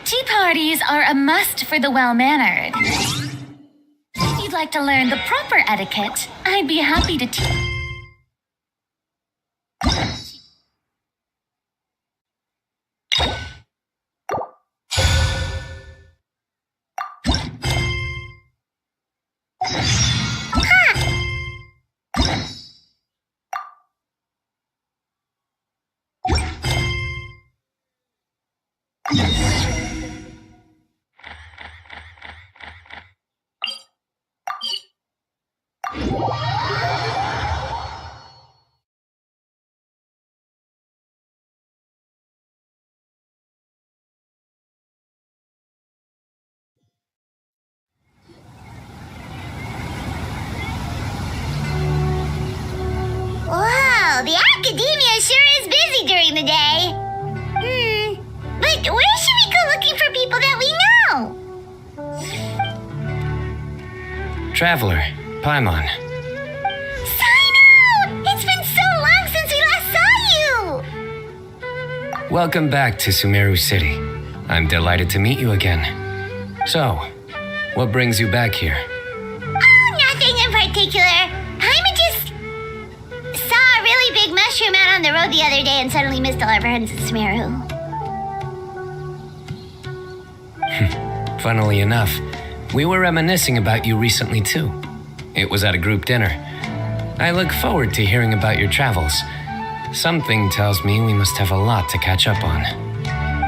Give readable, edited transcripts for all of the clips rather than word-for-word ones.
Tea parties are a must for the well-mannered. If you'd like to learn the proper etiquette, I'd be happy to teach. The academia sure is busy during the day. But where should we go looking for people that we know? Traveler, Paimon. Cyno! It's been so long since we last saw you! Welcome back to Sumeru City. I'm delighted to meet you again. So, what brings you back here? Oh, nothing in particular. I'm just saw a really big mushroom out on the road the other day and suddenly missed all our friends at Sumeru. Funnily enough, we were reminiscing about you recently too. It was at a group dinner. I look forward to hearing about your travels. Something tells me we must have a lot to catch up on.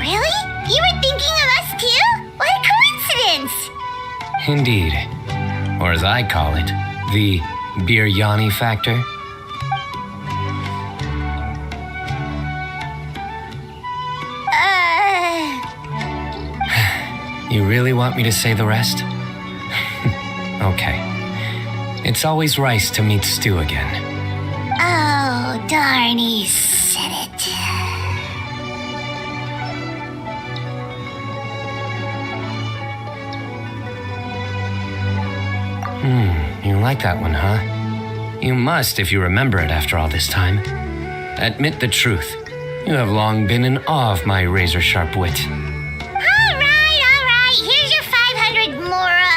Really? You were thinking of us too? What a coincidence! Indeed. Or as I call it, the biryani factor. You really want me to say the rest? Okay. It's always rice to meet stew again. Oh, darn, he said it. You like that one, huh? You must if you remember it after all this time. Admit the truth. You have long been in awe of my razor-sharp wit. All right. Here's your 500 mora.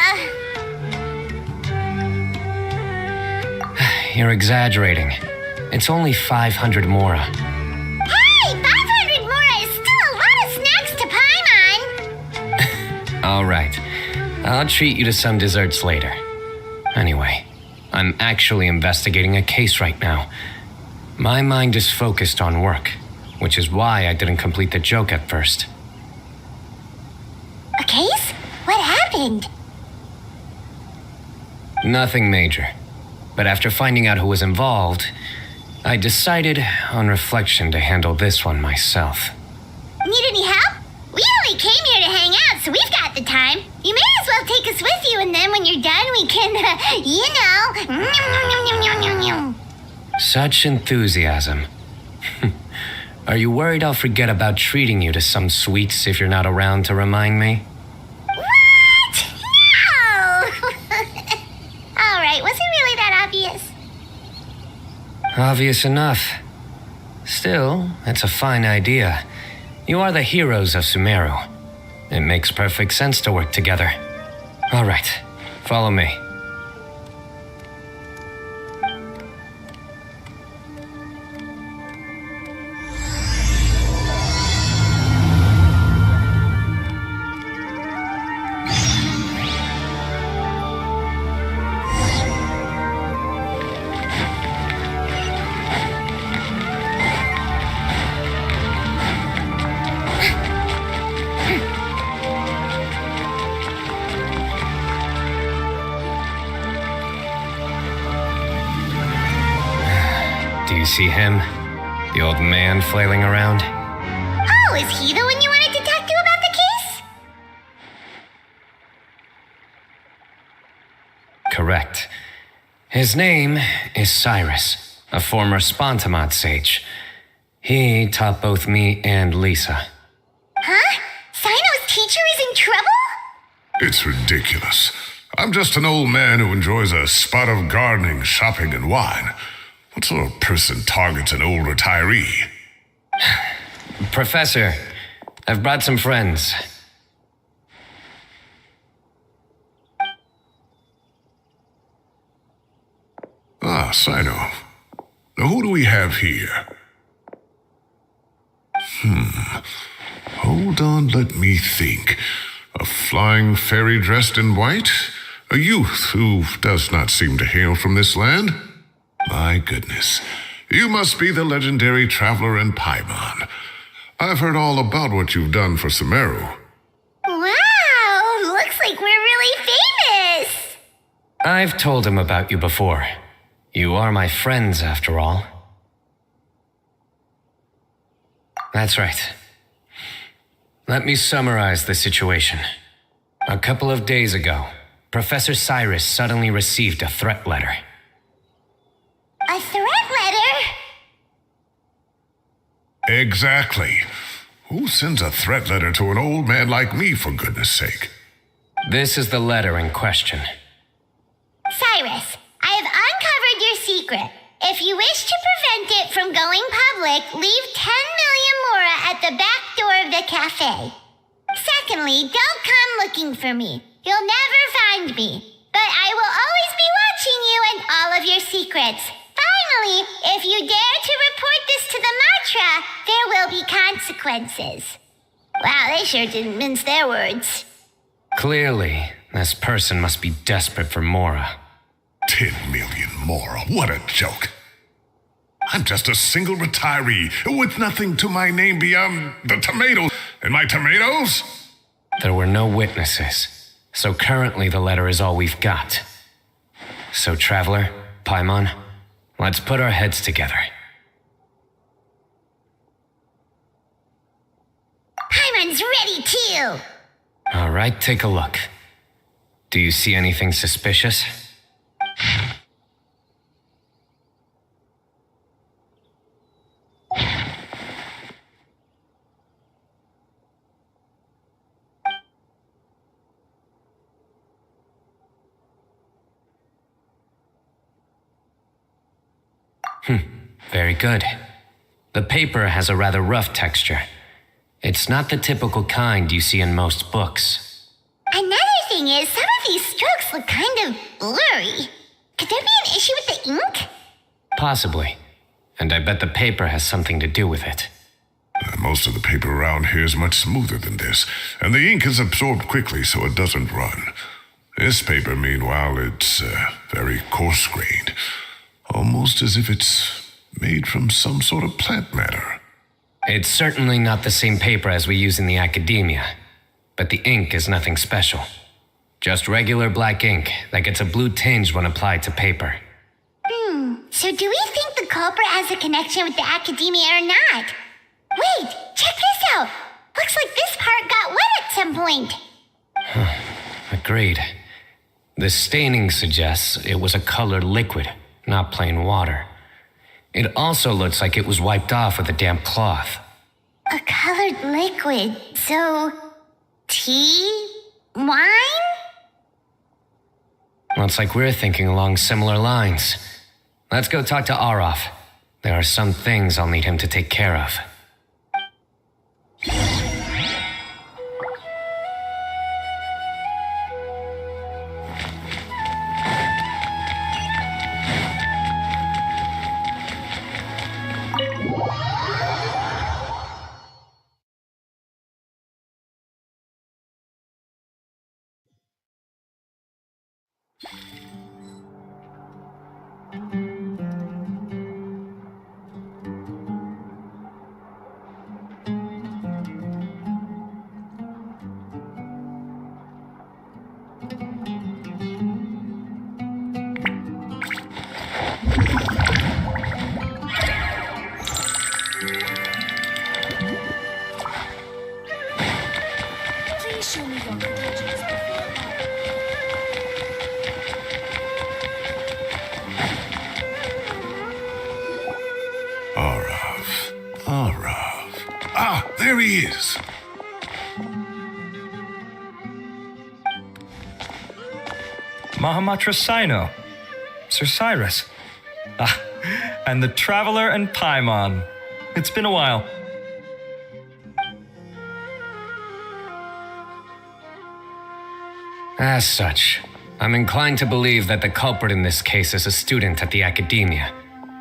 You're exaggerating. It's only 500 mora. Hey, 500 mora is still a lot of snacks to Paimon. All right. I'll treat you to some desserts later. Anyway, I'm actually investigating a case right now. My mind is focused on work, which is why I didn't complete the joke at first. A case? What happened? Nothing major. But after finding out who was involved, I decided on reflection to handle this one myself. Need any help? We only came here to hang out, so we've got the time. You may as well take us with you, and then when you're done, we can, Such enthusiasm. Are you worried I'll forget about treating you to some sweets if you're not around to remind me? What? No! All right, was it really that obvious? Obvious enough. Still, it's a fine idea. You are the heroes of Sumeru. It makes perfect sense to work together. All right, follow me. Do you see him? The old man flailing around? Oh, is he the one you wanted to talk to about the case? Correct. His name is Cyrus, a former Spontamod sage. He taught both me and Lisa. Huh? Cyno's teacher is in trouble? It's ridiculous. I'm just an old man who enjoys a spot of gardening, shopping, and wine. What sort of person targets an old retiree? Professor, I've brought some friends. Cyno. Now who do we have here? Hold on, let me think. A flying fairy dressed in white? A youth who does not seem to hail from this land? My goodness. You must be the legendary traveler in Paimon. I've heard all about what you've done for Sumeru. Wow, looks like we're really famous. I've told him about you before. You are my friends, after all. That's right. Let me summarize the situation. A couple of days ago, Professor Cyrus suddenly received a threat letter. A threat letter? Exactly. Who sends a threat letter to an old man like me, for goodness sake? This is the letter in question. Cyrus, I have uncovered your secret. If you wish to prevent it from going public, leave 10 million mora at the back door of the cafe. Secondly, don't come looking for me. You'll never find me. But I will always be watching you and all of your secrets. Finally, if you dare to report this to the mantra, there will be consequences. Wow, they sure didn't mince their words. Clearly, this person must be desperate for Mora. 10 million mora, what a joke. I'm just a single retiree with nothing to my name beyond the tomatoes. And my tomatoes? There were no witnesses, so currently the letter is all we've got. So, Traveler, Paimon, let's put our heads together. Paimon's ready too. All right, take a look. Do you see anything suspicious? Very good. The paper has a rather rough texture. It's not the typical kind you see in most books. Another thing is, some of these strokes look kind of blurry. Could there be an issue with the ink? Possibly. And I bet the paper has something to do with it. Most of the paper around here is much smoother than this, and the ink is absorbed quickly so it doesn't run. This paper, meanwhile, it's very coarse-grained. Almost as if it's made from some sort of plant matter. It's certainly not the same paper as we use in the academia, but the ink is nothing special. Just regular black ink that gets a blue tinge when applied to paper. So do we think the culprit has a connection with the academia or not? Wait, check this out. Looks like this part got wet at some point. Agreed. The staining suggests it was a colored liquid, not plain water. It also looks like it was wiped off with a damp cloth. A colored liquid. So, tea? Wine? Looks like we're thinking along similar lines. Let's go talk to Araf. There are some things I'll need him to take care of. Araf. Ah, there he is. Mahamatra Cyno, Sir Cyrus. Ah, and the Traveler and Paimon. It's been a while. As such, I'm inclined to believe that the culprit in this case is a student at the academia.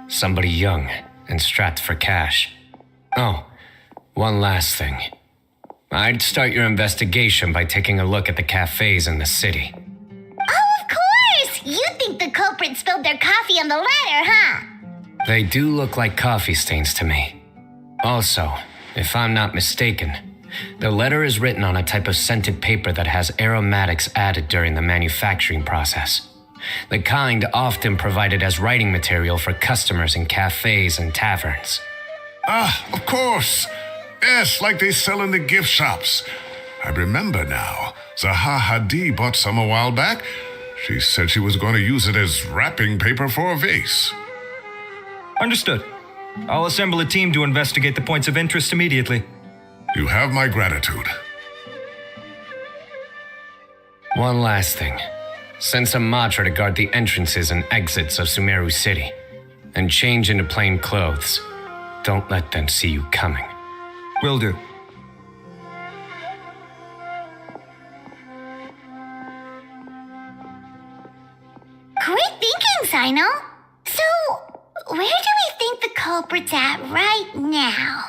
Somebody young and strapped for cash. Oh, one last thing. I'd start your investigation by taking a look at the cafes in the city. Oh, of course! You think the culprit spilled their coffee on the ladder, huh? They do look like coffee stains to me. Also, if I'm not mistaken, the letter is written on a type of scented paper that has aromatics added during the manufacturing process. The kind often provided as writing material for customers in cafes and taverns. Ah, of course. Yes, like they sell in the gift shops. I remember now. Zaha Hadid bought some a while back. She said she was going to use it as wrapping paper for a vase. Understood. I'll assemble a team to investigate the points of interest immediately. You have my gratitude. One last thing. Send some mantra to guard the entrances and exits of Sumeru City. And change into plain clothes. Don't let them see you coming. Will do. Great thinking, Cyno. So, where do we think the culprit's at right now?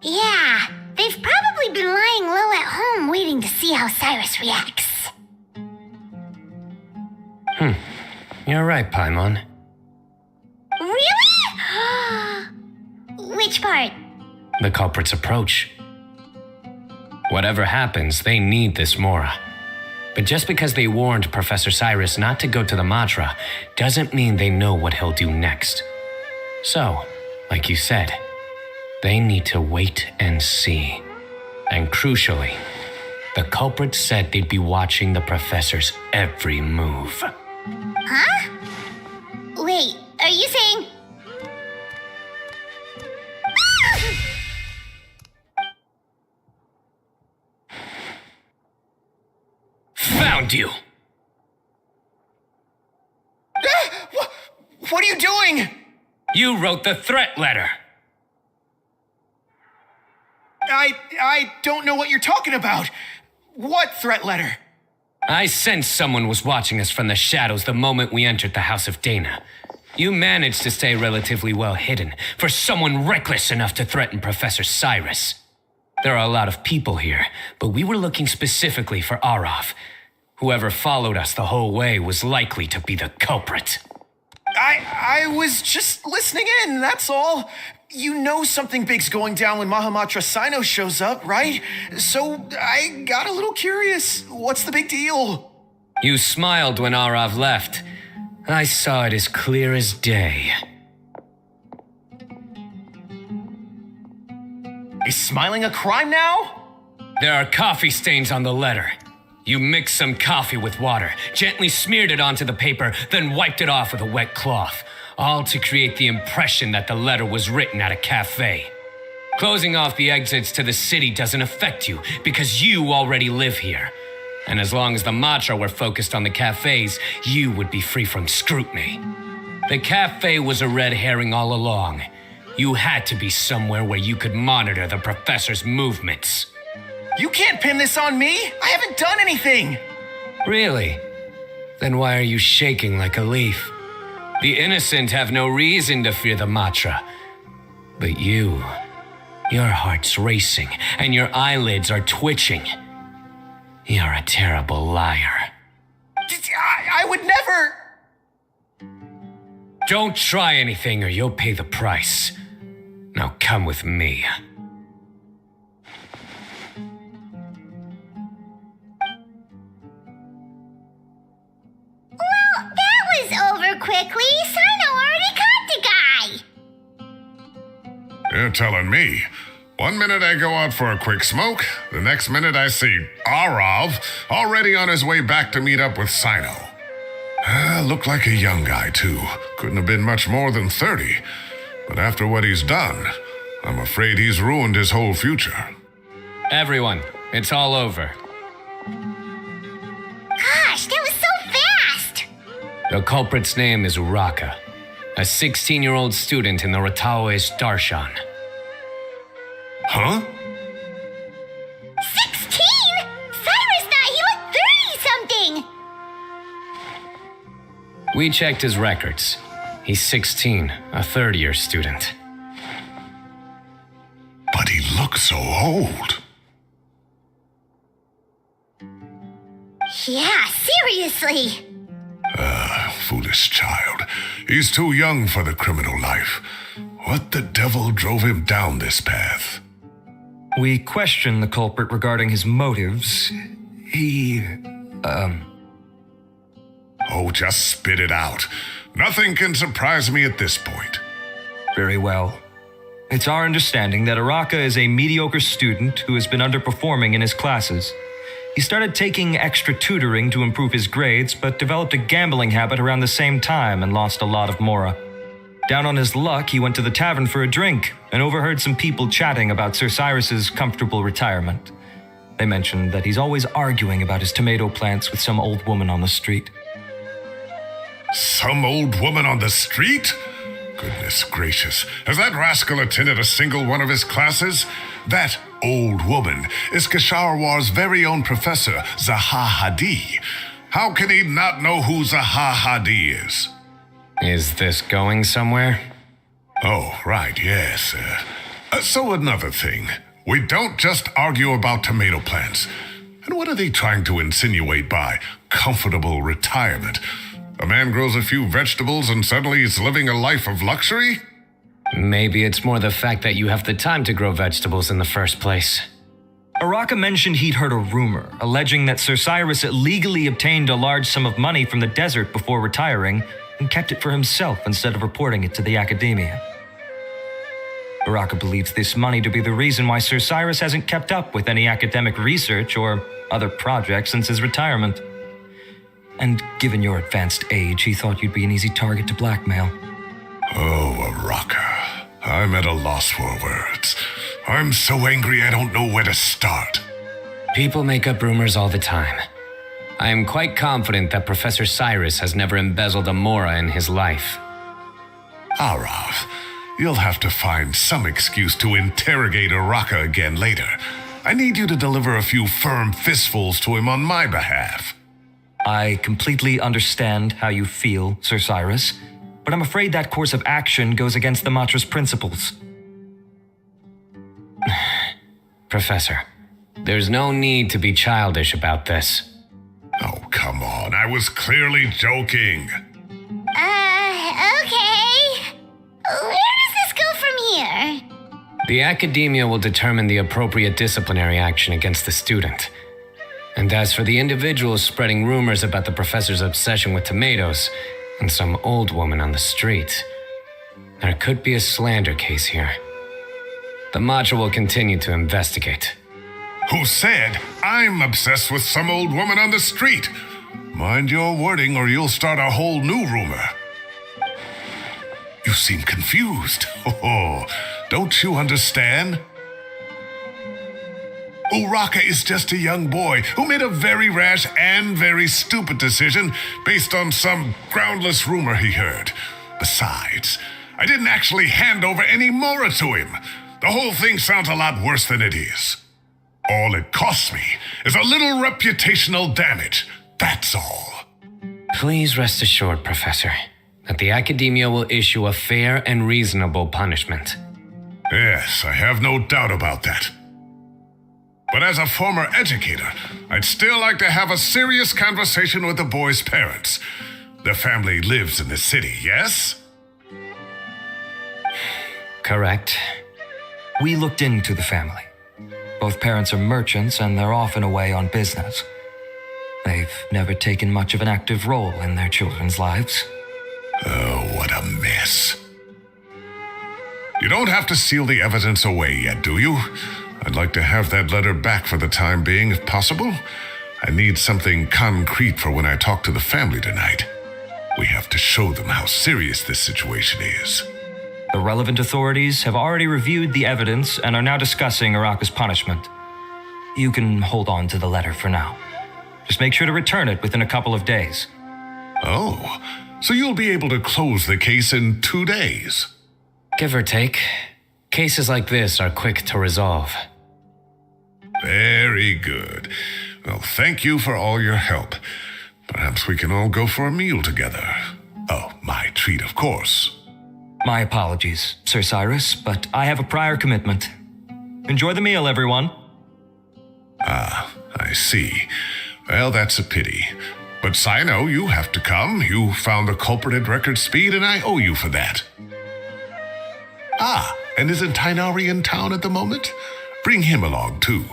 Yeah, they've probably been lying low at home waiting to see how Cyrus reacts. You're right, Paimon. Really? Which part? The culprit's approach. Whatever happens, they need this Mora. But just because they warned Professor Cyrus not to go to the Matra doesn't mean they know what he'll do next. So, like you said, they need to wait and see. And crucially, the culprit said they'd be watching the professor's every move. Huh? Wait, are you saying... Found you! What are you doing? You wrote the threat letter! I don't know what you're talking about. What threat letter? I sensed someone was watching us from the shadows the moment we entered the House of Dana. You managed to stay relatively well hidden for someone reckless enough to threaten Professor Cyrus. There are a lot of people here, but we were looking specifically for Arav. Whoever followed us the whole way was likely to be the culprit. I was just listening in, that's all. You know something big's going down when Mahamatra Cyno shows up, right? So I got a little curious. What's the big deal? You smiled when Arav left. I saw it as clear as day. Is smiling a crime now? There are coffee stains on the letter. You mixed some coffee with water, gently smeared it onto the paper, then wiped it off with a wet cloth, all to create the impression that the letter was written at a cafe. Closing off the exits to the city doesn't affect you because you already live here. And as long as the Matra were focused on the cafes, you would be free from scrutiny. The cafe was a red herring all along. You had to be somewhere where you could monitor the professor's movements. You can't pin this on me. I haven't done anything. Really? Then why are you shaking like a leaf? The innocent have no reason to fear the Matra. But you, your heart's racing and your eyelids are twitching. You're a terrible liar. I would never... Don't try anything or you'll pay the price. Now come with me. Well, that was over quickly. Cyno already caught the guy. You're telling me. 1 minute I go out for a quick smoke, the next minute I see Arav already on his way back to meet up with Cyno. Looked like a young guy, too. Couldn't have been much more than 30. But after what he's done, I'm afraid he's ruined his whole future. Everyone, it's all over. Gosh, that was so fast. The culprit's name is Uraka, a 16-year-old student in the Ratao's Darshan. Huh? 16? Cyrus thought he looked 30-something. We checked his records. He's 16, a third-year student. But he looks so old. Yeah, seriously. Foolish child. He's too young for the criminal life. What the devil drove him down this path? We questioned the culprit regarding his motives. Oh, just spit it out. Nothing can surprise me at this point. Very well. It's our understanding that Araka is a mediocre student who has been underperforming in his classes. He started taking extra tutoring to improve his grades, but developed a gambling habit around the same time and lost a lot of mora. Down on his luck, he went to the tavern for a drink and overheard some people chatting about Sir Cyrus's comfortable retirement. They mentioned that he's always arguing about his tomato plants with some old woman on the street. Some old woman on the street? Goodness gracious. Has that rascal attended a single one of his classes? That old woman is Kasharwar's very own professor, Zaha Hadi. How can he not know who Zaha Hadi is? Is this going somewhere? Oh, right, yes. So another thing. We don't just argue about tomato plants. And what are they trying to insinuate by comfortable retirement? A man grows a few vegetables and suddenly he's living a life of luxury? Maybe it's more the fact that you have the time to grow vegetables in the first place. Araka mentioned he'd heard a rumor, alleging that Sir Cyrus illegally obtained a large sum of money from the desert before retiring and kept it for himself instead of reporting it to the academia. Araka believes this money to be the reason why Sir Cyrus hasn't kept up with any academic research or other projects since his retirement. And given your advanced age, he thought you'd be an easy target to blackmail. Oh, Araka. I'm at a loss for words. I'm so angry I don't know where to start. People make up rumors all the time. I am quite confident that Professor Cyrus has never embezzled a mora in his life. Arav, you'll have to find some excuse to interrogate Araka again later. I need you to deliver a few firm fistfuls to him on my behalf. I completely understand how you feel, Sir Cyrus, but I'm afraid that course of action goes against the mantra's principles. Professor, there's no need to be childish about this. Oh, come on. I was clearly joking. Okay. Where does this go from here? The academia will determine the appropriate disciplinary action against the student. And as for the individuals spreading rumors about the professor's obsession with tomatoes and some old woman on the street, there could be a slander case here. The mantra will continue to investigate. Who said I'm obsessed with some old woman on the street? Mind your wording or you'll start a whole new rumor. You seem confused. Oh, don't you understand? Uraka is just a young boy who made a very rash and very stupid decision based on some groundless rumor he heard. Besides, I didn't actually hand over any mora to him. The whole thing sounds a lot worse than it is. All it costs me is a little reputational damage. That's all. Please rest assured, Professor, that the academia will issue a fair and reasonable punishment. Yes, I have no doubt about that. But as a former educator, I'd still like to have a serious conversation with the boy's parents. The family lives in the city, yes? Correct. We looked into the family. Both parents are merchants and they're often away on business. They've never taken much of an active role in their children's lives. Oh, what a mess. You don't have to seal the evidence away yet, do you? I'd like to have that letter back for the time being, if possible. I need something concrete for when I talk to the family tonight. We have to show them how serious this situation is. The relevant authorities have already reviewed the evidence and are now discussing Araka's punishment. You can hold on to the letter for now. Just make sure to return it within a couple of days. Oh, so you'll be able to close the case in 2 days? Give or take. Cases like this are quick to resolve. Very good. Well, thank you for all your help. Perhaps we can all go for a meal together. Oh, my treat, of course. My apologies, Sir Cyrus, but I have a prior commitment. Enjoy the meal, everyone. Ah, I see. Well, that's a pity. But Cyno, you have to come. You found the culprit at record speed, and I owe you for that. Ah, and isn't Tighnari in town at the moment? Bring him along, too.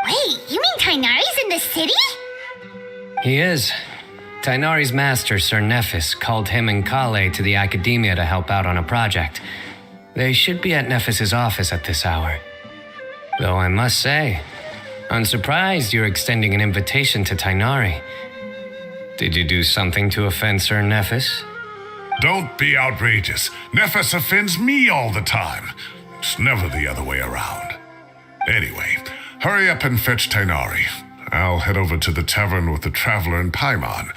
Wait, you mean Tighnari's in the city? He is. Tighnari's master, Sir Nephis, called him and Kale to the academia to help out on a project. They should be at Nephis's office at this hour. Though I must say, I'm surprised you're extending an invitation to Tighnari. Did you do something to offend Sir Nephis? Don't be outrageous. Nephis offends me all the time. It's never the other way around. Anyway, hurry up and fetch Tighnari. I'll head over to the tavern with the traveler and Paimon.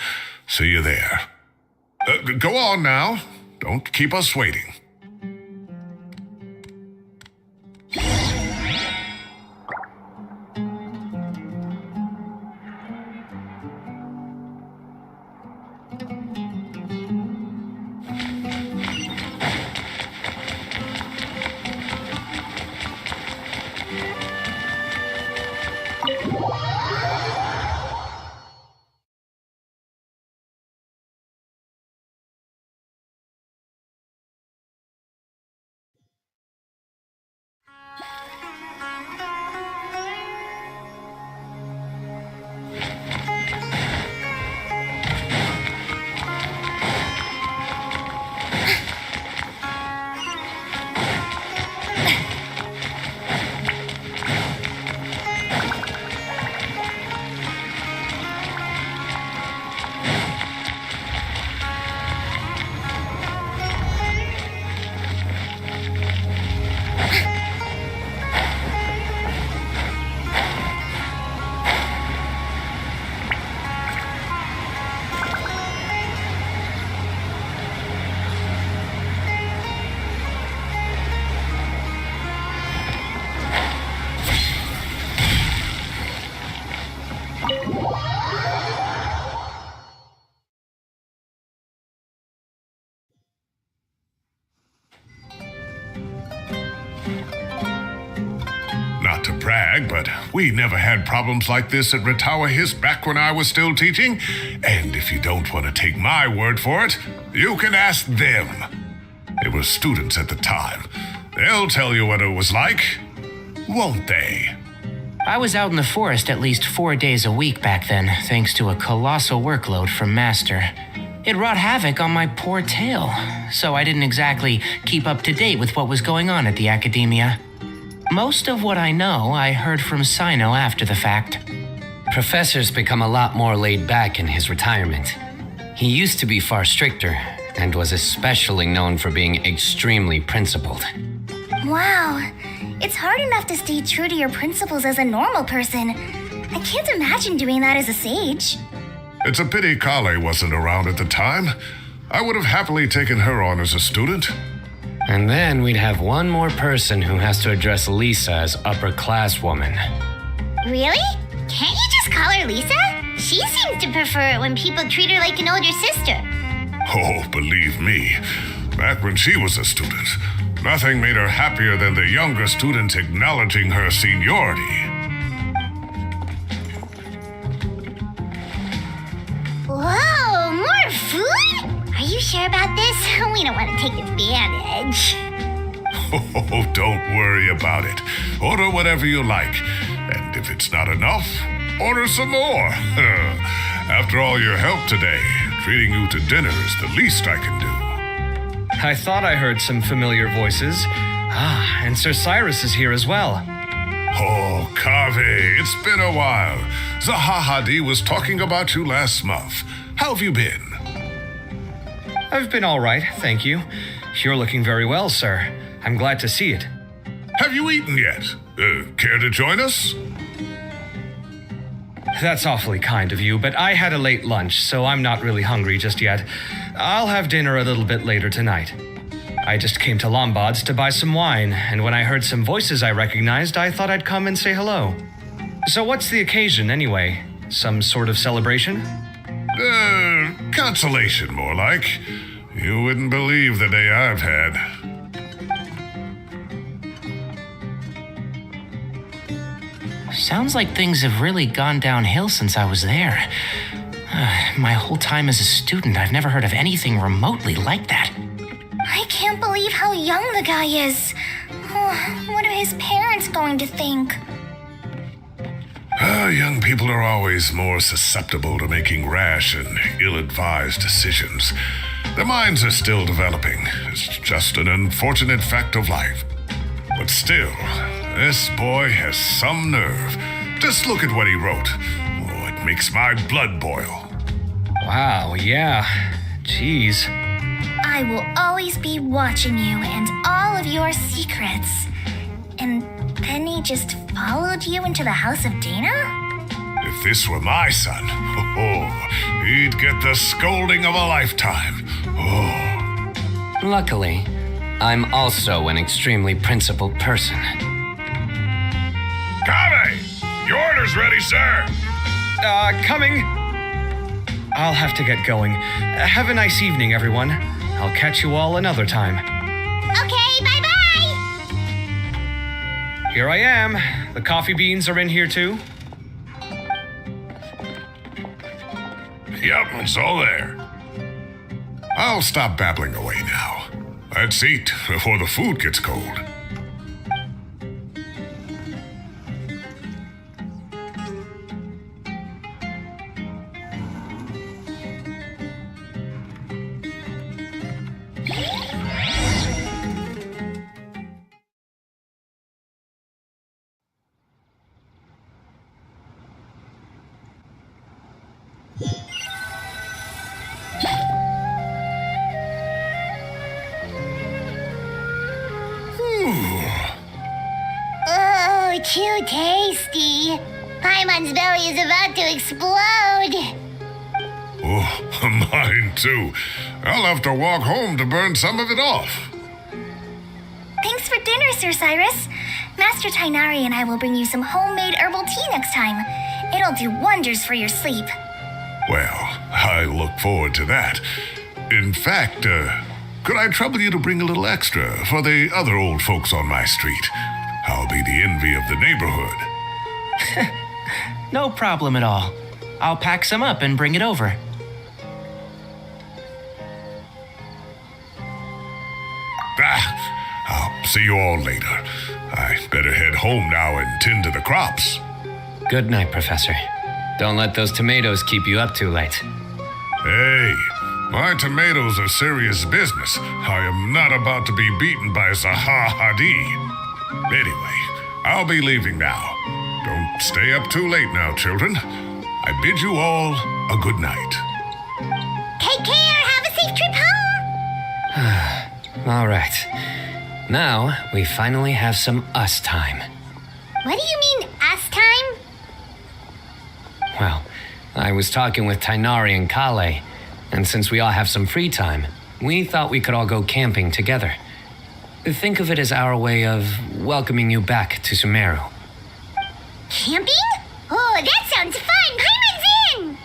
See you there. Go on now. Don't keep us waiting. Not to brag, but we never had problems like this at Ratawa His back when I was still teaching. And if you don't want to take my word for it, you can ask them. They were students at the time. They'll tell you what it was like, won't they? I was out in the forest at least 4 days a week back then, thanks to a colossal workload from Master. It wrought havoc on my poor tail, so I didn't exactly keep up to date with what was going on at the academia. Most of what I know, I heard from Cyno after the fact. Professor's become a lot more laid back in his retirement. He used to be far stricter, and was especially known for being extremely principled. Wow, it's hard enough to stay true to your principles as a normal person. I can't imagine doing that as a sage. It's a pity Kale wasn't around at the time. I would have happily taken her on as a student. And then we'd have one more person who has to address Lisa as upper-class woman. Really? Can't you just call her Lisa? She seems to prefer it when people treat her like an older sister. Oh, believe me, back when she was a student, nothing made her happier than the younger students acknowledging her seniority. Whoa, more food? Are you sure about this? We don't want to take advantage. Oh, don't worry about it. Order whatever you like. And if it's not enough, order some more. After all your help today, treating you to dinner is the least I can do. I thought I heard some familiar voices. Ah, and Sir Cyrus is here as well. Oh, Kaveh, it's been a while. Zahahadi was talking about you last month. How have you been? I've been all right, thank you. You're looking very well, sir. I'm glad to see it. Have you eaten yet? Care to join us? That's awfully kind of you, but I had a late lunch, so I'm not really hungry just yet. I'll have dinner a little bit later tonight. I just came to Lombard's to buy some wine, and when I heard some voices I recognized, I thought I'd come and say hello. So what's the occasion, anyway? Some sort of celebration? Consolation, more like. You wouldn't believe the day I've had. Sounds like things have really gone downhill since I was there. My whole time as a student, I've never heard of anything remotely like that. I can't believe how young the guy is. What are his parents going to think? Young people are always more susceptible to making rash and ill-advised decisions. Their minds are still developing. It's just an unfortunate fact of life. But still, this boy has some nerve. Just look at what he wrote. Oh, it makes my blood boil. Wow, yeah. Jeez. I will always be watching you and all of your secrets. And then he just followed you into the house of Dana? If this were my son, he'd get the scolding of a lifetime. Oh. Luckily, I'm also an extremely principled person. Kame! Your order's ready, sir! Coming. I'll have to get going. Have a nice evening, everyone. I'll catch you all another time. Okay, bye-bye! Here I am. The coffee beans are in here too. Yep, it's all there. I'll stop babbling away now. Let's eat before the food gets cold. Oh, too tasty. Paimon's belly is about to explode. Oh, mine too. I'll have to walk home to burn some of it off. Thanks for dinner, Sir Cyrus. Master Tainari and I will bring you some homemade herbal tea next time. It'll do wonders for your sleep. Well, I look forward to that. In fact, could I trouble you to bring a little extra for the other old folks on my street? I'll be the envy of the neighborhood. No problem at all. I'll pack some up and bring it over. I'll see you all later. I better head home now and tend to the crops. Good night, Professor. Don't let those tomatoes keep you up too late. Hey, my tomatoes are serious business. I am not about to be beaten by Zaha Hadi. Anyway, I'll be leaving now. Don't stay up too late now, children. I bid you all a good night. Take care. Have a safe trip home. All right. Now, we finally have some us time. What do you mean, us time? Well, I was talking with Tainari and Kale, and since we all have some free time, we thought we could all go camping together. Think of it as our way of welcoming you back to Sumeru. Camping? Oh, that sounds fun. Paimon's in!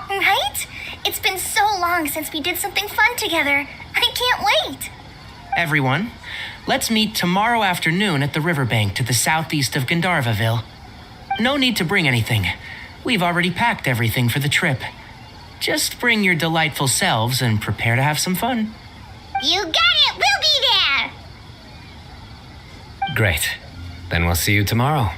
Right? It's been so long since we did something fun together. I can't wait. Everyone, let's meet tomorrow afternoon at the riverbank to the southeast of Gandharvaville. No need to bring anything. We've already packed everything for the trip. Just bring your delightful selves and prepare to have some fun. You got it. We'll be there. Great. Then we'll see you tomorrow.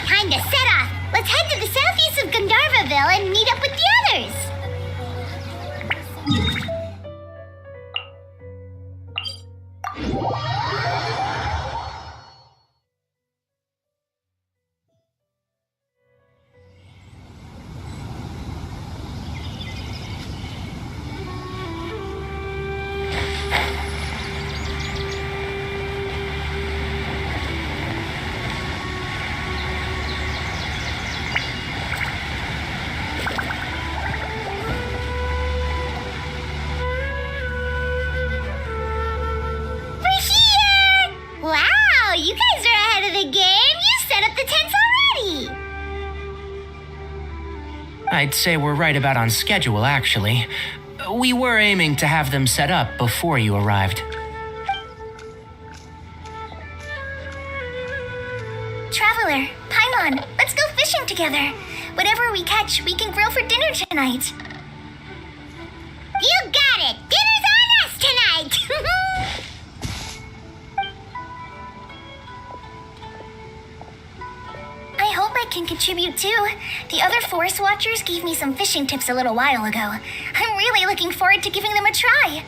Time to set off. Let's head to the southeast of Gandharvaville and meet up with the others. I'd say we're right about on schedule, actually. We were aiming to have them set up before you arrived. Traveler, Paimon, let's go fishing together. Whatever we catch, we can grill for dinner tonight. You got it! Dinner's on us tonight! I hope I can contribute too. The other forest watchers gave me some fishing tips a little while ago. I'm really looking forward to giving them a try.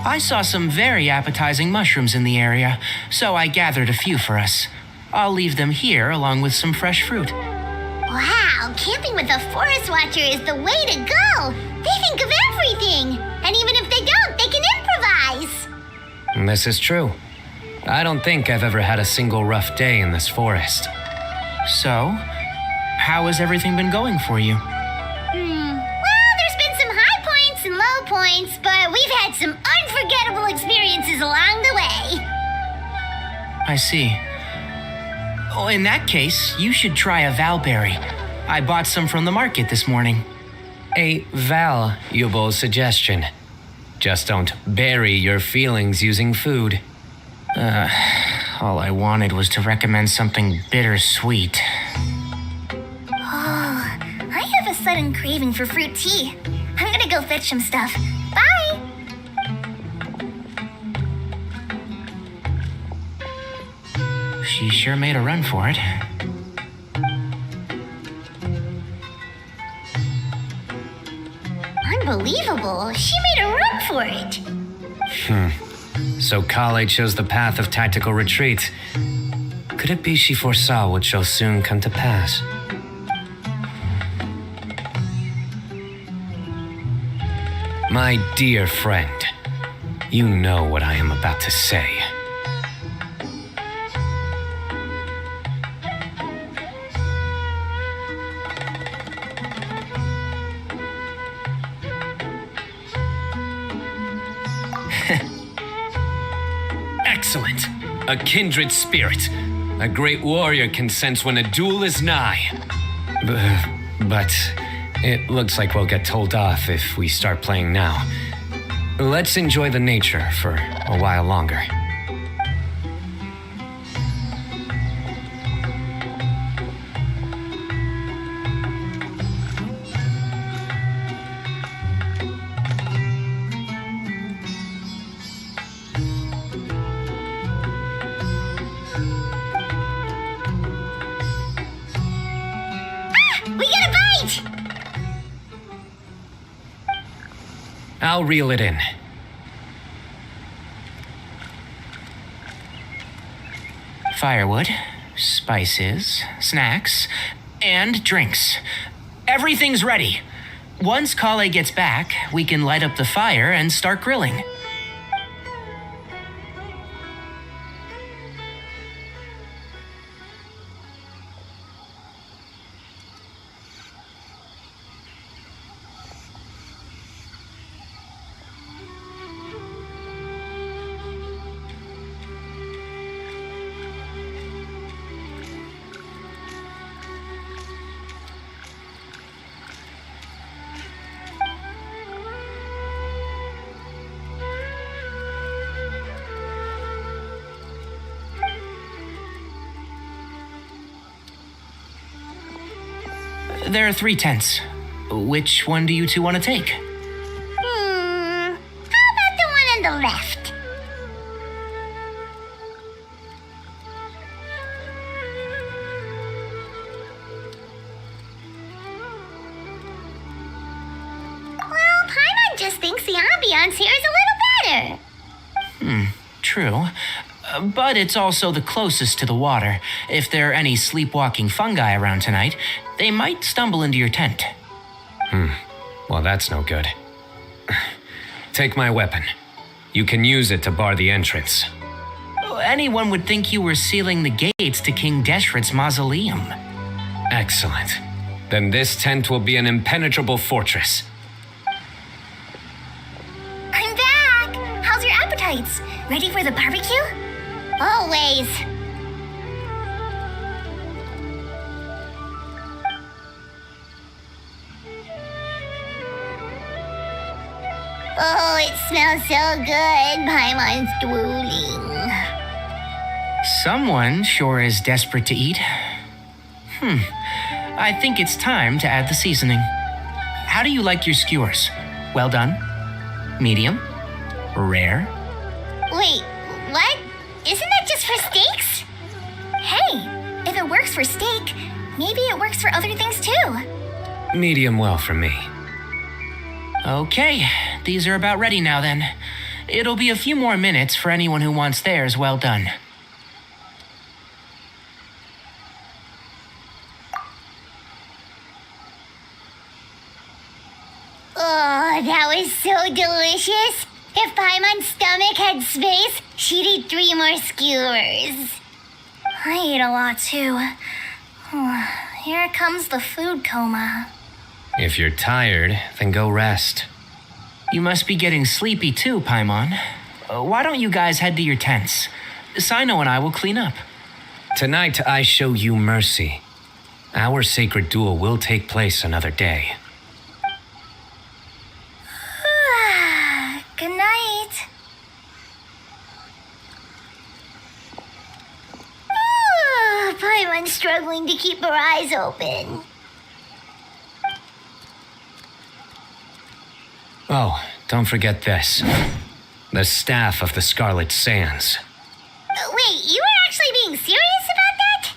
I saw some very appetizing mushrooms in the area, so I gathered a few for us. I'll leave them here along with some fresh fruit. Wow, camping with a forest watcher is the way to go. They think of everything. And even if they don't, they can improvise. This is true. I don't think I've ever had a single rough day in this forest. So, how has everything been going for you? Well, there's been some high points and low points, but we've had some unforgettable experiences along the way. I see. Oh, in that case, you should try a valberry. I bought some from the market this morning. A valuable suggestion. Just don't bury your feelings using food. All I wanted was to recommend something bittersweet. Oh, I have a sudden craving for fruit tea. I'm gonna go fetch some stuff. Bye! She sure made a run for it. Unbelievable. She made a run for it. So Kale chose the path of tactical retreat. Could it be she foresaw what shall soon come to pass? My dear friend, you know what I am about to say. Excellent. A kindred spirit. A great warrior can sense when a duel is nigh. But it looks like we'll get told off if we start playing now. Let's enjoy the nature for a while longer. We got a bite! I'll reel it in. Firewood, spices, snacks, and drinks. Everything's ready. Once Kale gets back, we can light up the fire and start grilling. There are 3 tents. Which one do you two want to take? How about the one on the left? Well, Paimon just thinks the ambiance here is a little better. True. But it's also the closest to the water. If there are any sleepwalking fungi around tonight, they might stumble into your tent. Well, that's no good. Take my weapon. You can use it to bar the entrance. Anyone would think you were sealing the gates to King Deshret's mausoleum. Excellent. Then this tent will be an impenetrable fortress. I'm back! How's your appetites? Ready for the barbecue? Always. Oh, it smells so good. Paimon's drooling. Someone sure is desperate to eat. I think it's time to add the seasoning. How do you like your skewers? Well done? Medium? Rare? Wait, what? Isn't that just for steaks? Hey, if it works for steak, maybe it works for other things too. Medium well for me. Okay, these are about ready now then. It'll be a few more minutes for anyone who wants theirs well done. Oh, that was so delicious. If Paimon's stomach had space, she'd eat 3 more skewers. I ate a lot too. Here comes the food coma. If you're tired, then go rest. You must be getting sleepy too, Paimon. Why don't you guys head to your tents? Cyno and I will clean up. Tonight I show you mercy. Our sacred duel will take place another day. Good night. Paimon's struggling to keep her eyes open. Oh, don't forget this. The staff of the Scarlet Sands. Wait, you were actually being serious about that?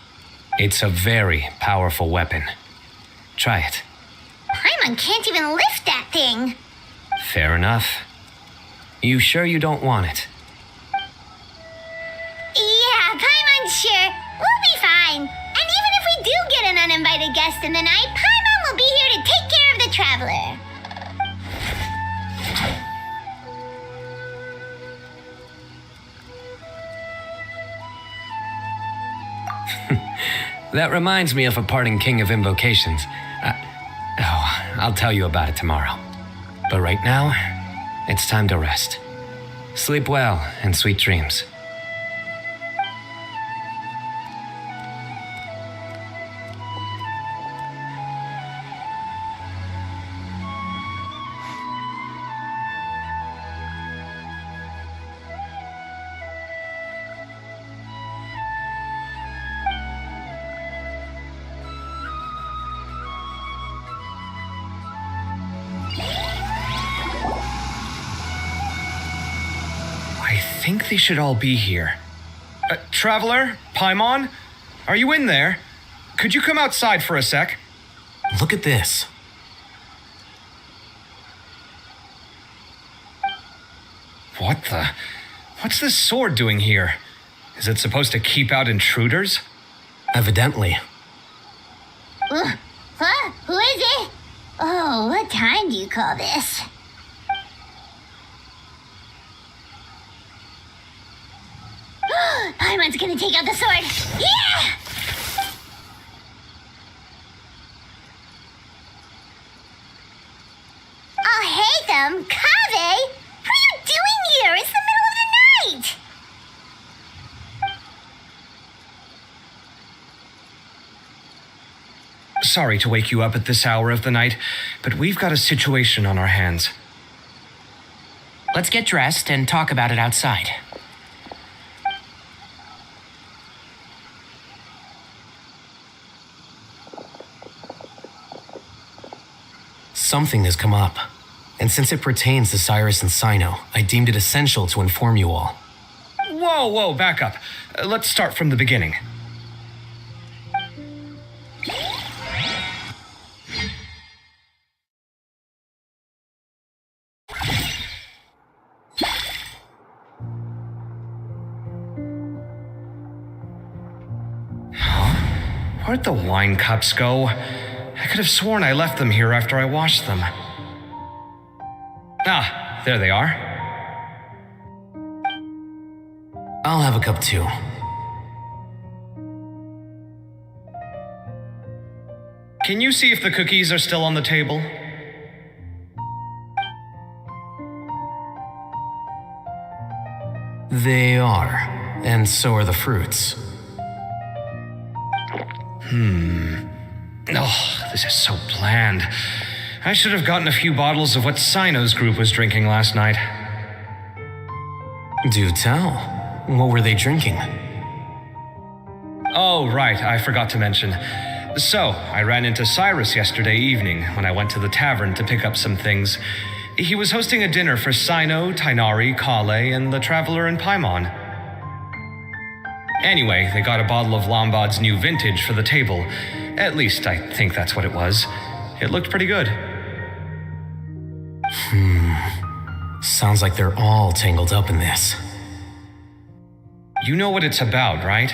It's a very powerful weapon. Try it. Paimon can't even lift that thing. Fair enough. You sure you don't want it? Yeah, Paimon's sure. We'll be fine. And even if we do get an uninvited guest in the night, Paimon will be here to take care of the traveler. That reminds me of a parting king of invocations. I'll tell you about it tomorrow. But right now, it's time to rest. Sleep well and sweet dreams. I think they should all be here. Traveler? Paimon? Are you in there? Could you come outside for a sec? Look at this. What the? What's this sword doing here? Is it supposed to keep out intruders? Evidently. Huh? Who is it? Oh, what time do you call this? Paimon's gonna take out the sword. Yeah! Oh, hey them, Kave! What are you doing here? It's the middle of the night! Sorry to wake you up at this hour of the night, but we've got a situation on our hands. Let's get dressed and talk about it outside. Something has come up, and since it pertains to Cyrus and Cyno, I deemed it essential to inform you all. Whoa, back up. Let's start from the beginning. Where'd the wine cups go? I could have sworn I left them here after I washed them. Ah, there they are. I'll have a cup too. Can you see if the cookies are still on the table? They are. and so are the fruits. Oh, this is so bland. I should have gotten a few bottles of what Cyno's group was drinking last night. Do tell. What were they drinking? Oh, right, I forgot to mention. So, I ran into Cyrus yesterday evening when I went to the tavern to pick up some things. He was hosting a dinner for Cyno, Tighnari, Kale, and the Traveler in Paimon. Anyway, they got a bottle of Lombard's new vintage for the table. At least, I think that's what it was. It looked pretty good. Sounds like they're all tangled up in this. You know what it's about, right?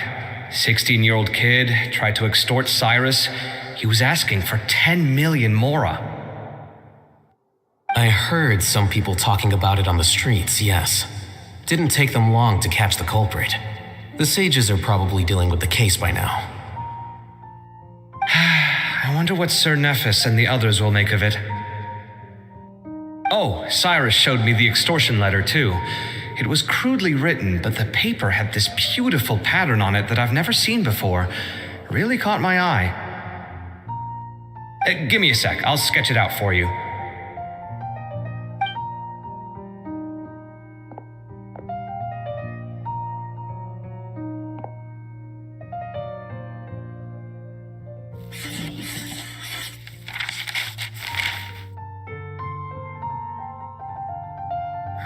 16-year-old kid tried to extort Cyrus. He was asking for 10 million mora. I heard some people talking about it on the streets, yes. Didn't take them long to catch the culprit. The sages are probably dealing with the case by now. I wonder what Sir Nephis and the others will make of it. Oh, Cyrus showed me the extortion letter too. It was crudely written, but the paper had this beautiful pattern on it that I've never seen before. Really caught my eye. Give me a sec, I'll sketch it out for you.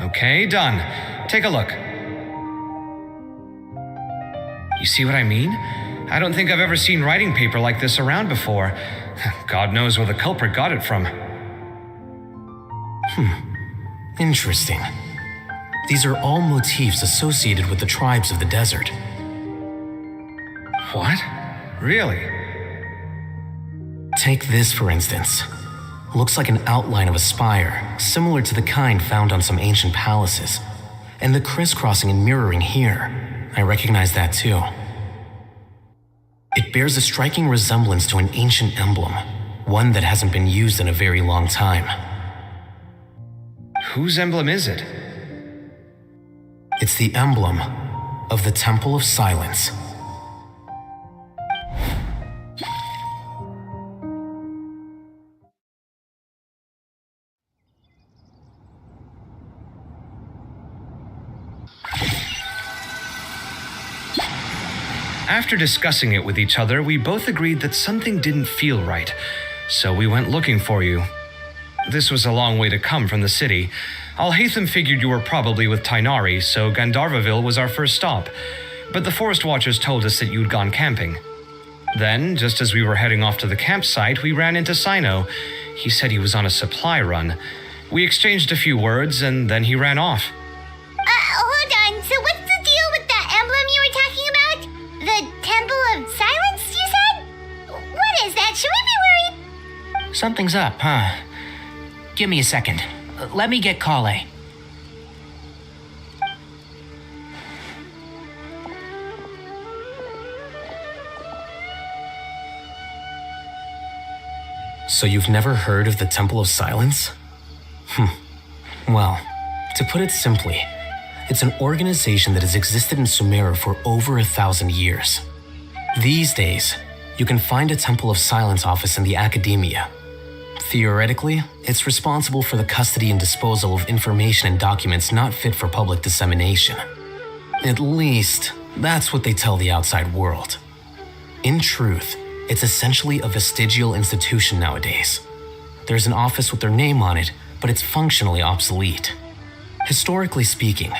Okay, done. Take a look. You see what I mean? I don't think I've ever seen writing paper like this around before. God knows where the culprit got it from. Interesting. These are all motifs associated with the tribes of the desert. What? Really? Take this, for instance. Looks like an outline of a spire, similar to the kind found on some ancient palaces. And the crisscrossing and mirroring here, I recognize that too. It bears a striking resemblance to an ancient emblem, one that hasn't been used in a very long time. Whose emblem is it? It's the emblem of the Temple of Silence. After discussing it with each other, we both agreed that something didn't feel right, so we went looking for you. This was a long way to come from the city. Alhaitham figured you were probably with Tighnari, so Gandharvaville was our first stop, but the Forest Watchers told us that you'd gone camping. Then, just as we were heading off to the campsite, we ran into Cyno. He said he was on a supply run. We exchanged a few words, and then he ran off. Hold on. So what's the deal with that emblem you were talking about? The Temple of Silence, you said? What is that? Should we be worried? Something's up, huh? Give me a second. Let me get Kale. So you've never heard of the Temple of Silence? Well, to put it simply, it's an organization that has existed in Sumeru for over 1,000 years. These days, you can find a Temple of Silence office in the academia. Theoretically, it's responsible for the custody and disposal of information and documents not fit for public dissemination. At least, that's what they tell the outside world. In truth, it's essentially a vestigial institution nowadays. There's an office with their name on it, but it's functionally obsolete. Historically speaking,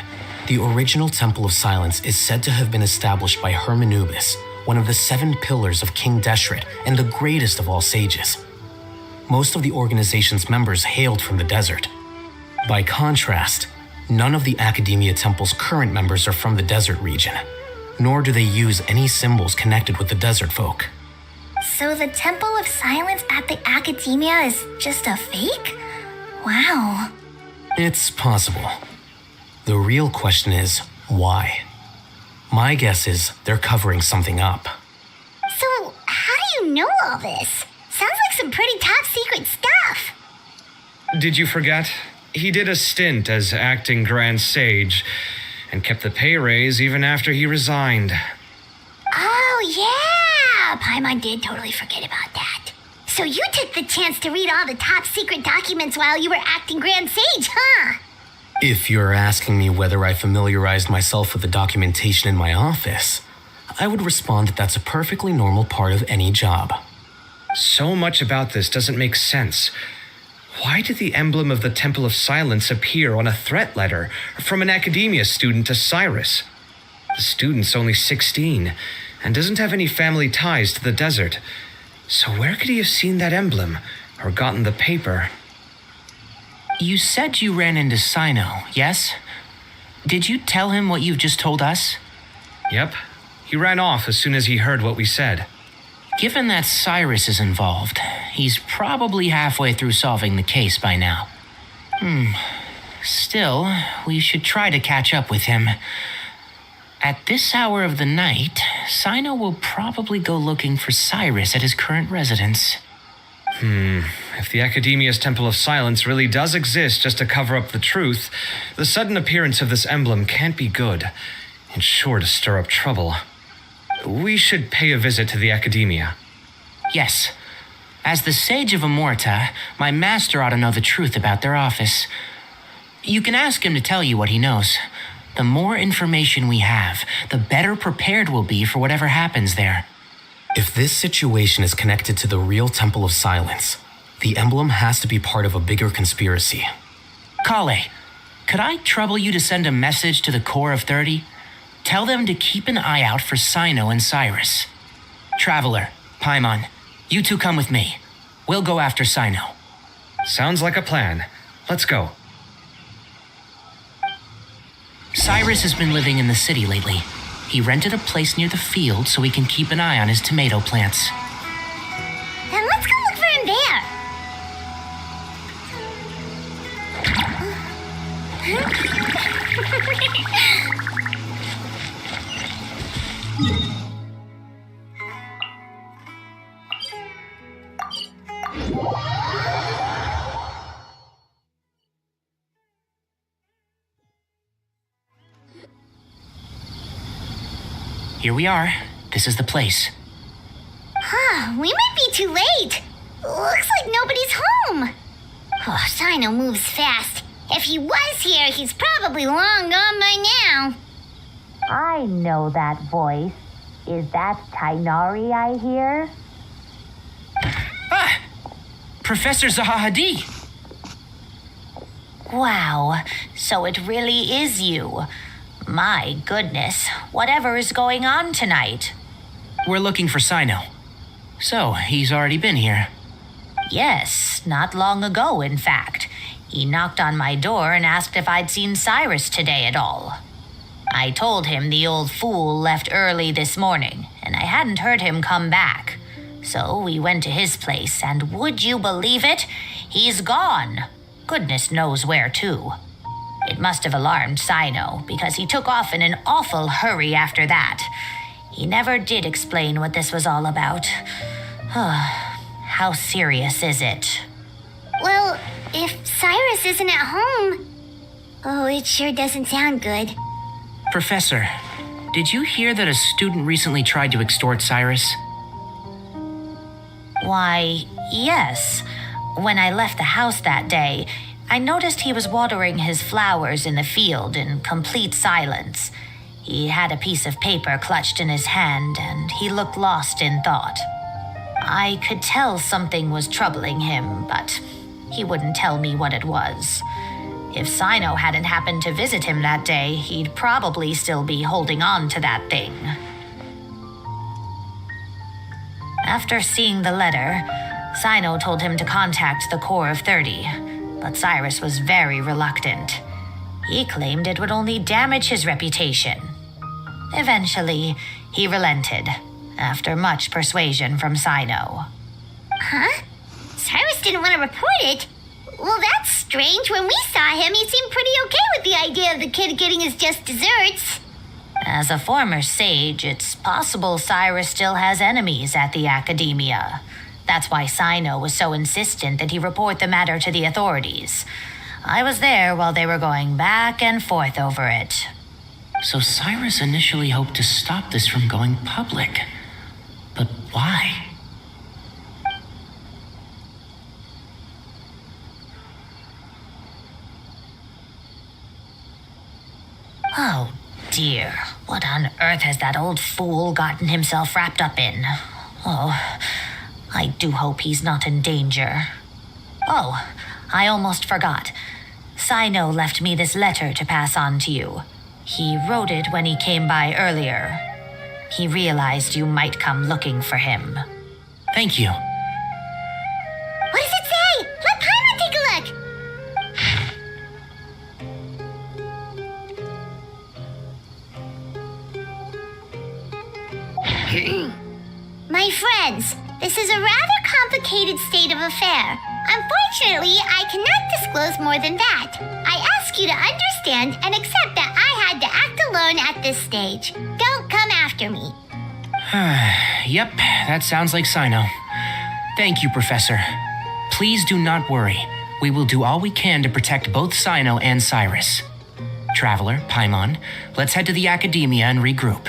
the original Temple of Silence is said to have been established by Hermanubis, one of the 7 pillars of King Deshret and the greatest of all sages. Most of the organization's members hailed from the desert. By contrast, none of the Academia Temple's current members are from the desert region, nor do they use any symbols connected with the desert folk. So the Temple of Silence at the Academia is just a fake? Wow. It's possible. The real question is, why? My guess is they're covering something up. So how do you know all this? Sounds like some pretty top secret stuff. Did you forget? He did a stint as acting Grand Sage. and kept the pay raise even after he resigned. Oh, yeah! Paimon did totally forget about that. So you took the chance to read all the top secret documents while you were acting Grand Sage, huh? If you're asking me whether I familiarized myself with the documentation in my office, I would respond that that's a perfectly normal part of any job. So much about this doesn't make sense. Why did the emblem of the Temple of Silence appear on a threat letter from an academia student to Cyrus? The student's only 16 and doesn't have any family ties to the desert. So where could he have seen that emblem or gotten the paper? You said you ran into Cyno, yes? Did you tell him what you've just told us? Yep. He ran off as soon as he heard what we said. Given that Cyrus is involved, he's probably halfway through solving the case by now. Still, we should try to catch up with him. At this hour of the night, Cyno will probably go looking for Cyrus at his current residence. If the Academia's Temple of Silence really does exist just to cover up the truth, the sudden appearance of this emblem can't be good. It's sure to stir up trouble. We should pay a visit to the Academia. Yes. As the Sage of Amorta, my master ought to know the truth about their office. You can ask him to tell you what he knows. The more information we have, the better prepared we'll be for whatever happens there. If this situation is connected to the real Temple of Silence, the emblem has to be part of a bigger conspiracy. Kale, could I trouble you to send a message to the Core of 30? Tell them to keep an eye out for Cyno and Cyrus. Traveler, Paimon, you two come with me. We'll go after Cyno. Sounds like a plan. Let's go. Cyrus has been living in the city lately. He rented a place near the field so he can keep an eye on his tomato plants. Then let's go look for him there. Here we are. This is the place. We might be too late. Looks like nobody's home. Oh, Cyno moves fast. If he was here, he's probably long gone by now. I know that voice. Is that Tainari I hear? Ah! Professor Zahahadi! Wow, so it really is you. My goodness, whatever is going on tonight? We're looking for Cyno. So, he's already been here. Yes, not long ago, in fact. He knocked on my door and asked if I'd seen Cyrus today at all. I told him the old fool left early this morning, and I hadn't heard him come back. So we went to his place, and would you believe it? He's gone. Goodness knows where to. It must have alarmed Cyno, because he took off in an awful hurry after that. He never did explain what this was all about. How serious is it? Well, if Cyrus isn't at home... Oh, it sure doesn't sound good. Professor, did you hear that a student recently tried to extort Cyrus? Why, yes. When I left the house that day, I noticed he was watering his flowers in the field in complete silence. He had a piece of paper clutched in his hand, and he looked lost in thought. I could tell something was troubling him, but he wouldn't tell me what it was. If Cyno hadn't happened to visit him that day, he'd probably still be holding on to that thing. After seeing the letter, Cyno told him to contact the Core of 30, but Cyrus was very reluctant. He claimed it would only damage his reputation. Eventually, he relented, after much persuasion from Cyno. Huh? Cyrus didn't want to report it? Well, that's strange. When we saw him, he seemed pretty okay with the idea of the kid getting his just desserts. As a former sage, it's possible Cyrus still has enemies at the Academia. That's why Cyno was so insistent that he report the matter to the authorities. I was there while they were going back and forth over it. So Cyrus initially hoped to stop this from going public. But why? Oh dear, what on earth has that old fool gotten himself wrapped up in? Oh, I do hope he's not in danger. Oh, I almost forgot. Cyno left me this letter to pass on to you. He wrote it when he came by earlier. He realized you might come looking for him. Thank you. What does it say? Let Paimon take a look. My friends, this is a rather complicated state of affair. Unfortunately, I cannot disclose more than that. I ask you to understand and accept that I had to act alone at this stage. Don't come after me. Yep, that sounds like Cyno. Thank you, Professor. Please do not worry. We will do all we can to protect both Cyno and Cyrus. Traveler, Paimon, let's head to the Academia and regroup.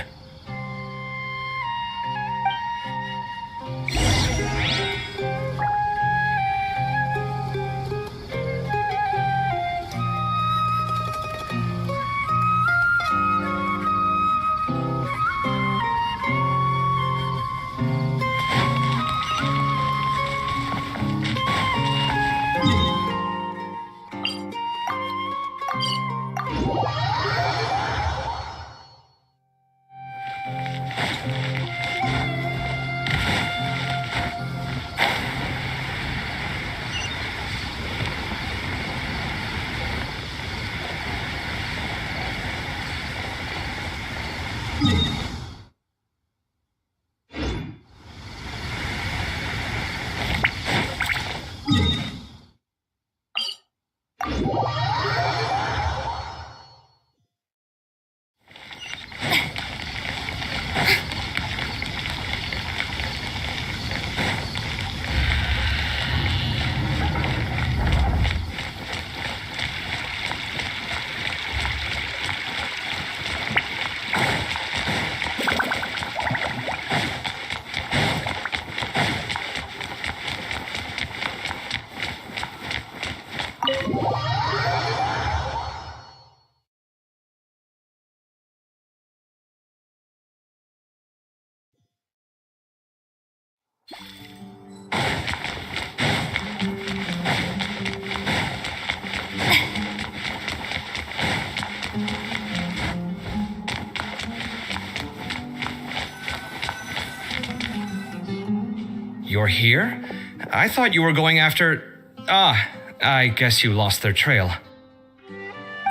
You're here? I thought you were going after... I guess you lost their trail.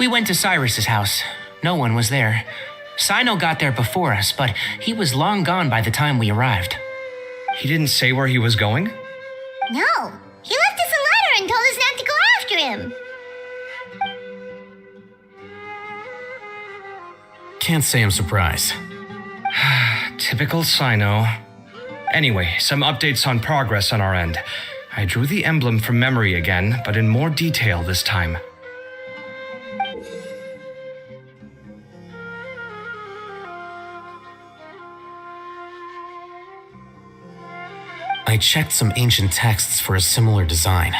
We went to Cyrus's house. No one was there. Cyno got there before us, but he was long gone by the time we arrived. He didn't say where he was going? No, he left us a letter and told us not to go after him. Can't say I'm surprised. Typical Cyno. Anyway, some updates on progress on our end. I drew the emblem from memory again, but in more detail this time. I checked some ancient texts for a similar design.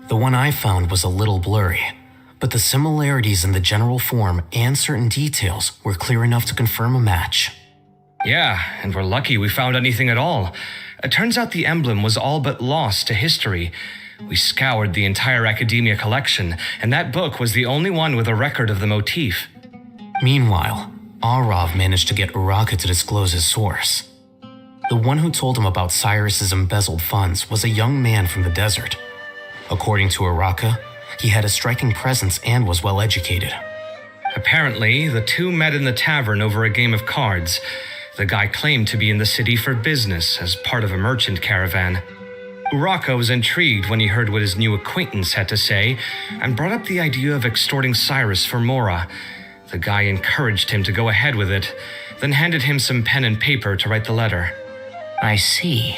The one I found was a little blurry, but the similarities in the general form and certain details were clear enough to confirm a match. Yeah, and we're lucky we found anything at all. It turns out the emblem was all but lost to history. We scoured the entire Academia collection, and that book was the only one with a record of the motif. Meanwhile, Arav managed to get Uraka to disclose his source. The one who told him about Cyrus's embezzled funds was a young man from the desert. According to Uraka, he had a striking presence and was well educated. Apparently, the two met in the tavern over a game of cards. The guy claimed to be in the city for business as part of a merchant caravan. Uraka was intrigued when he heard what his new acquaintance had to say and brought up the idea of extorting Cyrus for Mora. The guy encouraged him to go ahead with it, then handed him some pen and paper to write the letter. I see.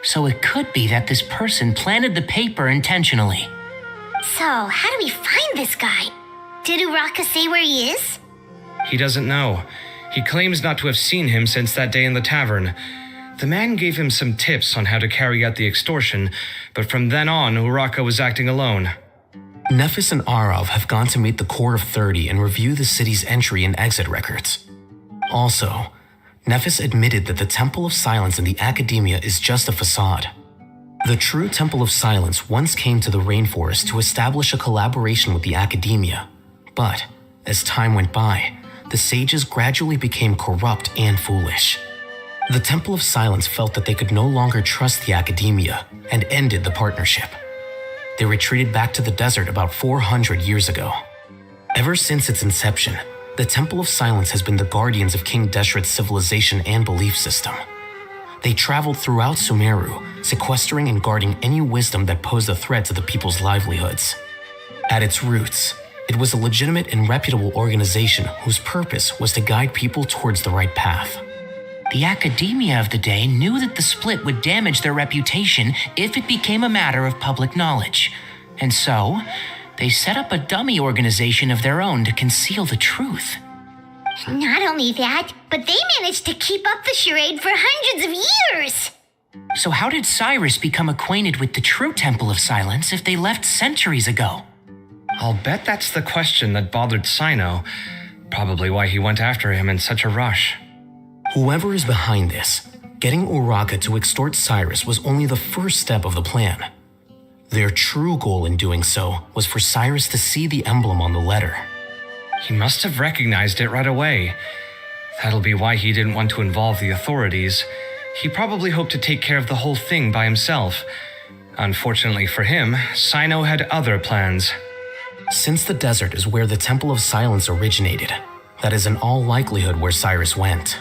So it could be that this person planted the paper intentionally. So, how do we find this guy? Did Uraka say where he is? He doesn't know. He claims not to have seen him since that day in the tavern. The man gave him some tips on how to carry out the extortion, but from then on, Uraka was acting alone. Nephis and Arav have gone to meet the Core of 30 and review the city's entry and exit records. Also, Nephis admitted that the Temple of Silence in the Academia is just a facade. The true Temple of Silence once came to the rainforest to establish a collaboration with the Academia, but as time went by, the sages gradually became corrupt and foolish. The Temple of Silence felt that they could no longer trust the Academia and ended the partnership. They retreated back to the desert about 400 years ago. Ever since its inception, the Temple of Silence has been the guardians of King Deshret's civilization and belief system. They traveled throughout Sumeru, sequestering and guarding any wisdom that posed a threat to the people's livelihoods. At its roots, it was a legitimate and reputable organization whose purpose was to guide people towards the right path. The academia of the day knew that the split would damage their reputation if it became a matter of public knowledge. And so, they set up a dummy organization of their own to conceal the truth. Not only that, but they managed to keep up the charade for hundreds of years. So how did Cyrus become acquainted with the true Temple of Silence if they left centuries ago? I'll bet that's the question that bothered Cyno. Probably why he went after him in such a rush. Whoever is behind this, getting Uraka to extort Cyrus was only the first step of the plan. Their true goal in doing so was for Cyrus to see the emblem on the letter. He must have recognized it right away. That'll be why he didn't want to involve the authorities. He probably hoped to take care of the whole thing by himself. Unfortunately for him, Cyno had other plans. Since the desert is where the Temple of Silence originated, that is in all likelihood where Cyrus went.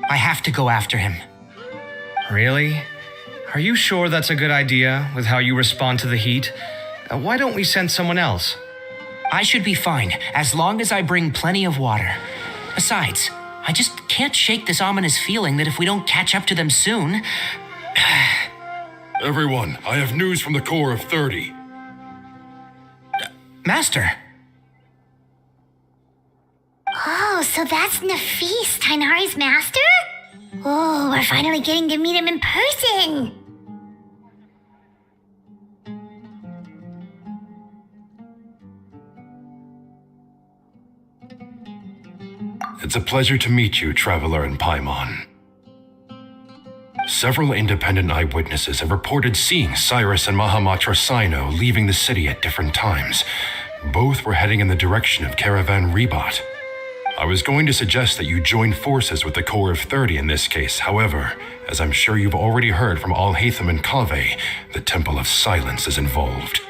I have to go after him. Really? Are you sure that's a good idea with how you respond to the heat? Why don't we send someone else? I should be fine, as long as I bring plenty of water. Besides, I just can't shake this ominous feeling that if we don't catch up to them soon... Everyone, I have news from the Core of 30. Master! Oh, so that's Nafis, Tainari's master? Oh, we're finally getting to meet him in person. It's a pleasure to meet you, Traveler in Paimon. Several independent eyewitnesses have reported seeing Cyrus and Mahamatra Cyno leaving the city at different times. Both were heading in the direction of Caravan Rebat. I was going to suggest that you join forces with the Core of 30 in this case. However, as I'm sure you've already heard from Alhaitham and Kaveh, the Temple of Silence is involved.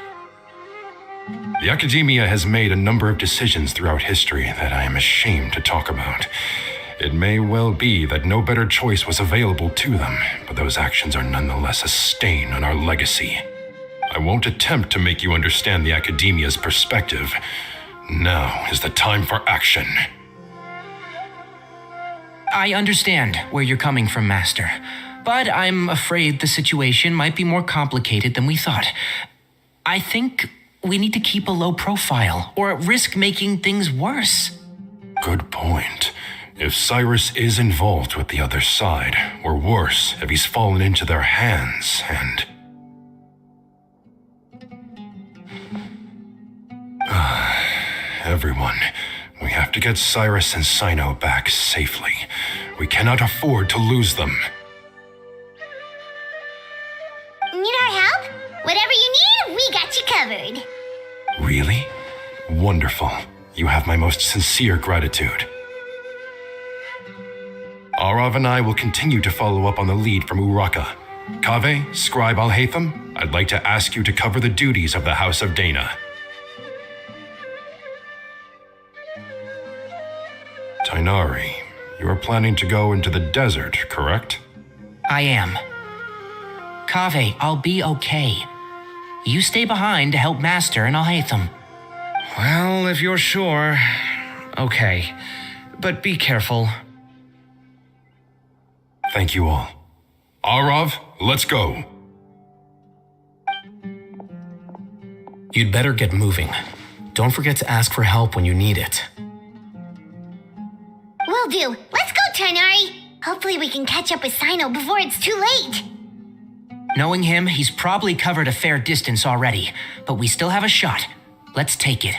The Academia has made a number of decisions throughout history that I am ashamed to talk about. It may well be that no better choice was available to them, but those actions are nonetheless a stain on our legacy. I won't attempt to make you understand the Academia's perspective. Now is the time for action. I understand where you're coming from, Master, but I'm afraid the situation might be more complicated than we thought. I think we need to keep a low profile, or risk making things worse. Good point. If Cyrus is involved with the other side, or worse, if he's fallen into their hands, and... Everyone, we have to get Cyrus and Cyno back safely. We cannot afford to lose them. Need our help? Whatever you need, we got you covered. Really? Wonderful. You have my most sincere gratitude. Arav and I will continue to follow up on the lead from Uraka. Kaveh, Scribe Alhaitham, I'd like to ask you to cover the duties of the House of Dana. Tainari, you are planning to go into the desert, correct? I am. Kaveh, I'll be okay. You stay behind to help Master and Alhaitham. Well, if you're sure... Okay. But be careful. Thank you all. Arav, let's go. You'd better get moving. Don't forget to ask for help when you need it. do. Let's go, Tighnari. Hopefully we can catch up with Cyno before it's too late. Knowing him, he's probably covered a fair distance already, but we still have a shot. Let's take it.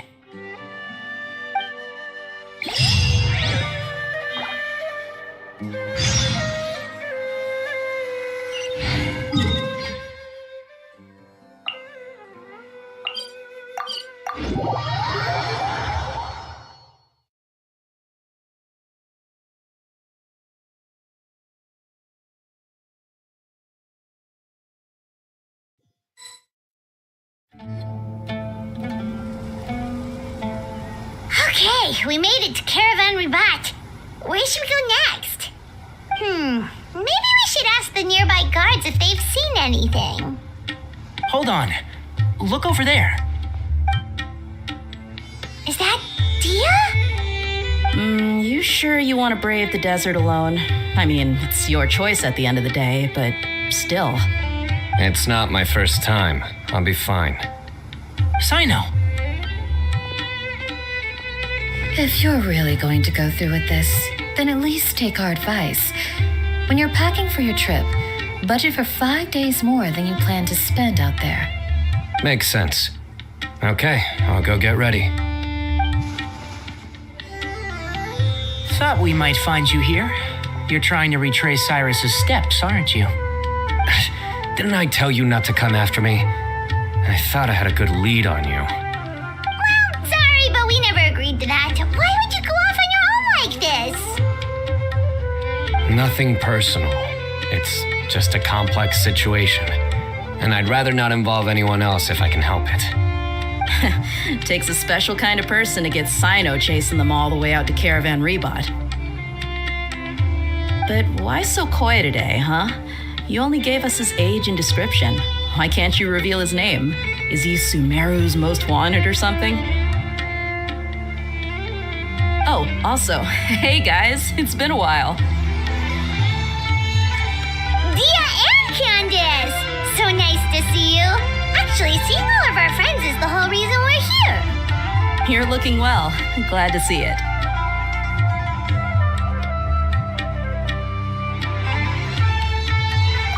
Okay, we made it to Caravan Ribat. Where should we go next? Maybe we should ask the nearby guards if they've seen anything. Hold on. Look over there. Is that Dia? You sure you want to brave the desert alone? I mean, it's your choice at the end of the day, but still. It's not my first time. I'll be fine. Cyno. If you're really going to go through with this, then at least take our advice. When you're packing for your trip, budget for 5 days more than you plan to spend out there. Makes sense. Okay, I'll go get ready. Thought we might find you here. You're trying to retrace Cyrus's steps, aren't you? Didn't I tell you not to come after me? I thought I had a good lead on you. Well, sorry, but we never agreed to that. Why would you go off on your own like this? Nothing personal. It's just a complex situation. And I'd rather not involve anyone else if I can help it. Takes a special kind of person to get Cyno chasing them all the way out to Caravan Ribat. But why so coy today, huh? You only gave us his age and description. Why can't you reveal his name? Is he Sumeru's most wanted or something? Oh, also, hey guys, it's been a while. Dia and Candace! So nice to see you. Actually, seeing all of our friends is the whole reason we're here. You're looking well. Glad to see it.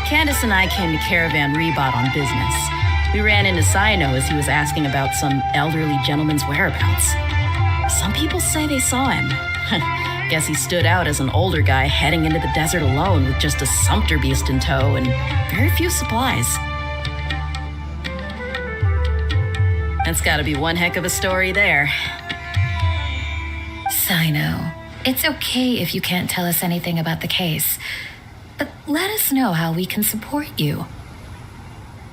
Candace and I came to Caravan Ribat on business. We ran into Cyno as he was asking about some elderly gentleman's whereabouts. Some people say they saw him. Guess he stood out as an older guy heading into the desert alone with just a sumpter beast in tow and very few supplies. That's gotta be one heck of a story there. Cyno, it's okay if you can't tell us anything about the case, but let us know how we can support you.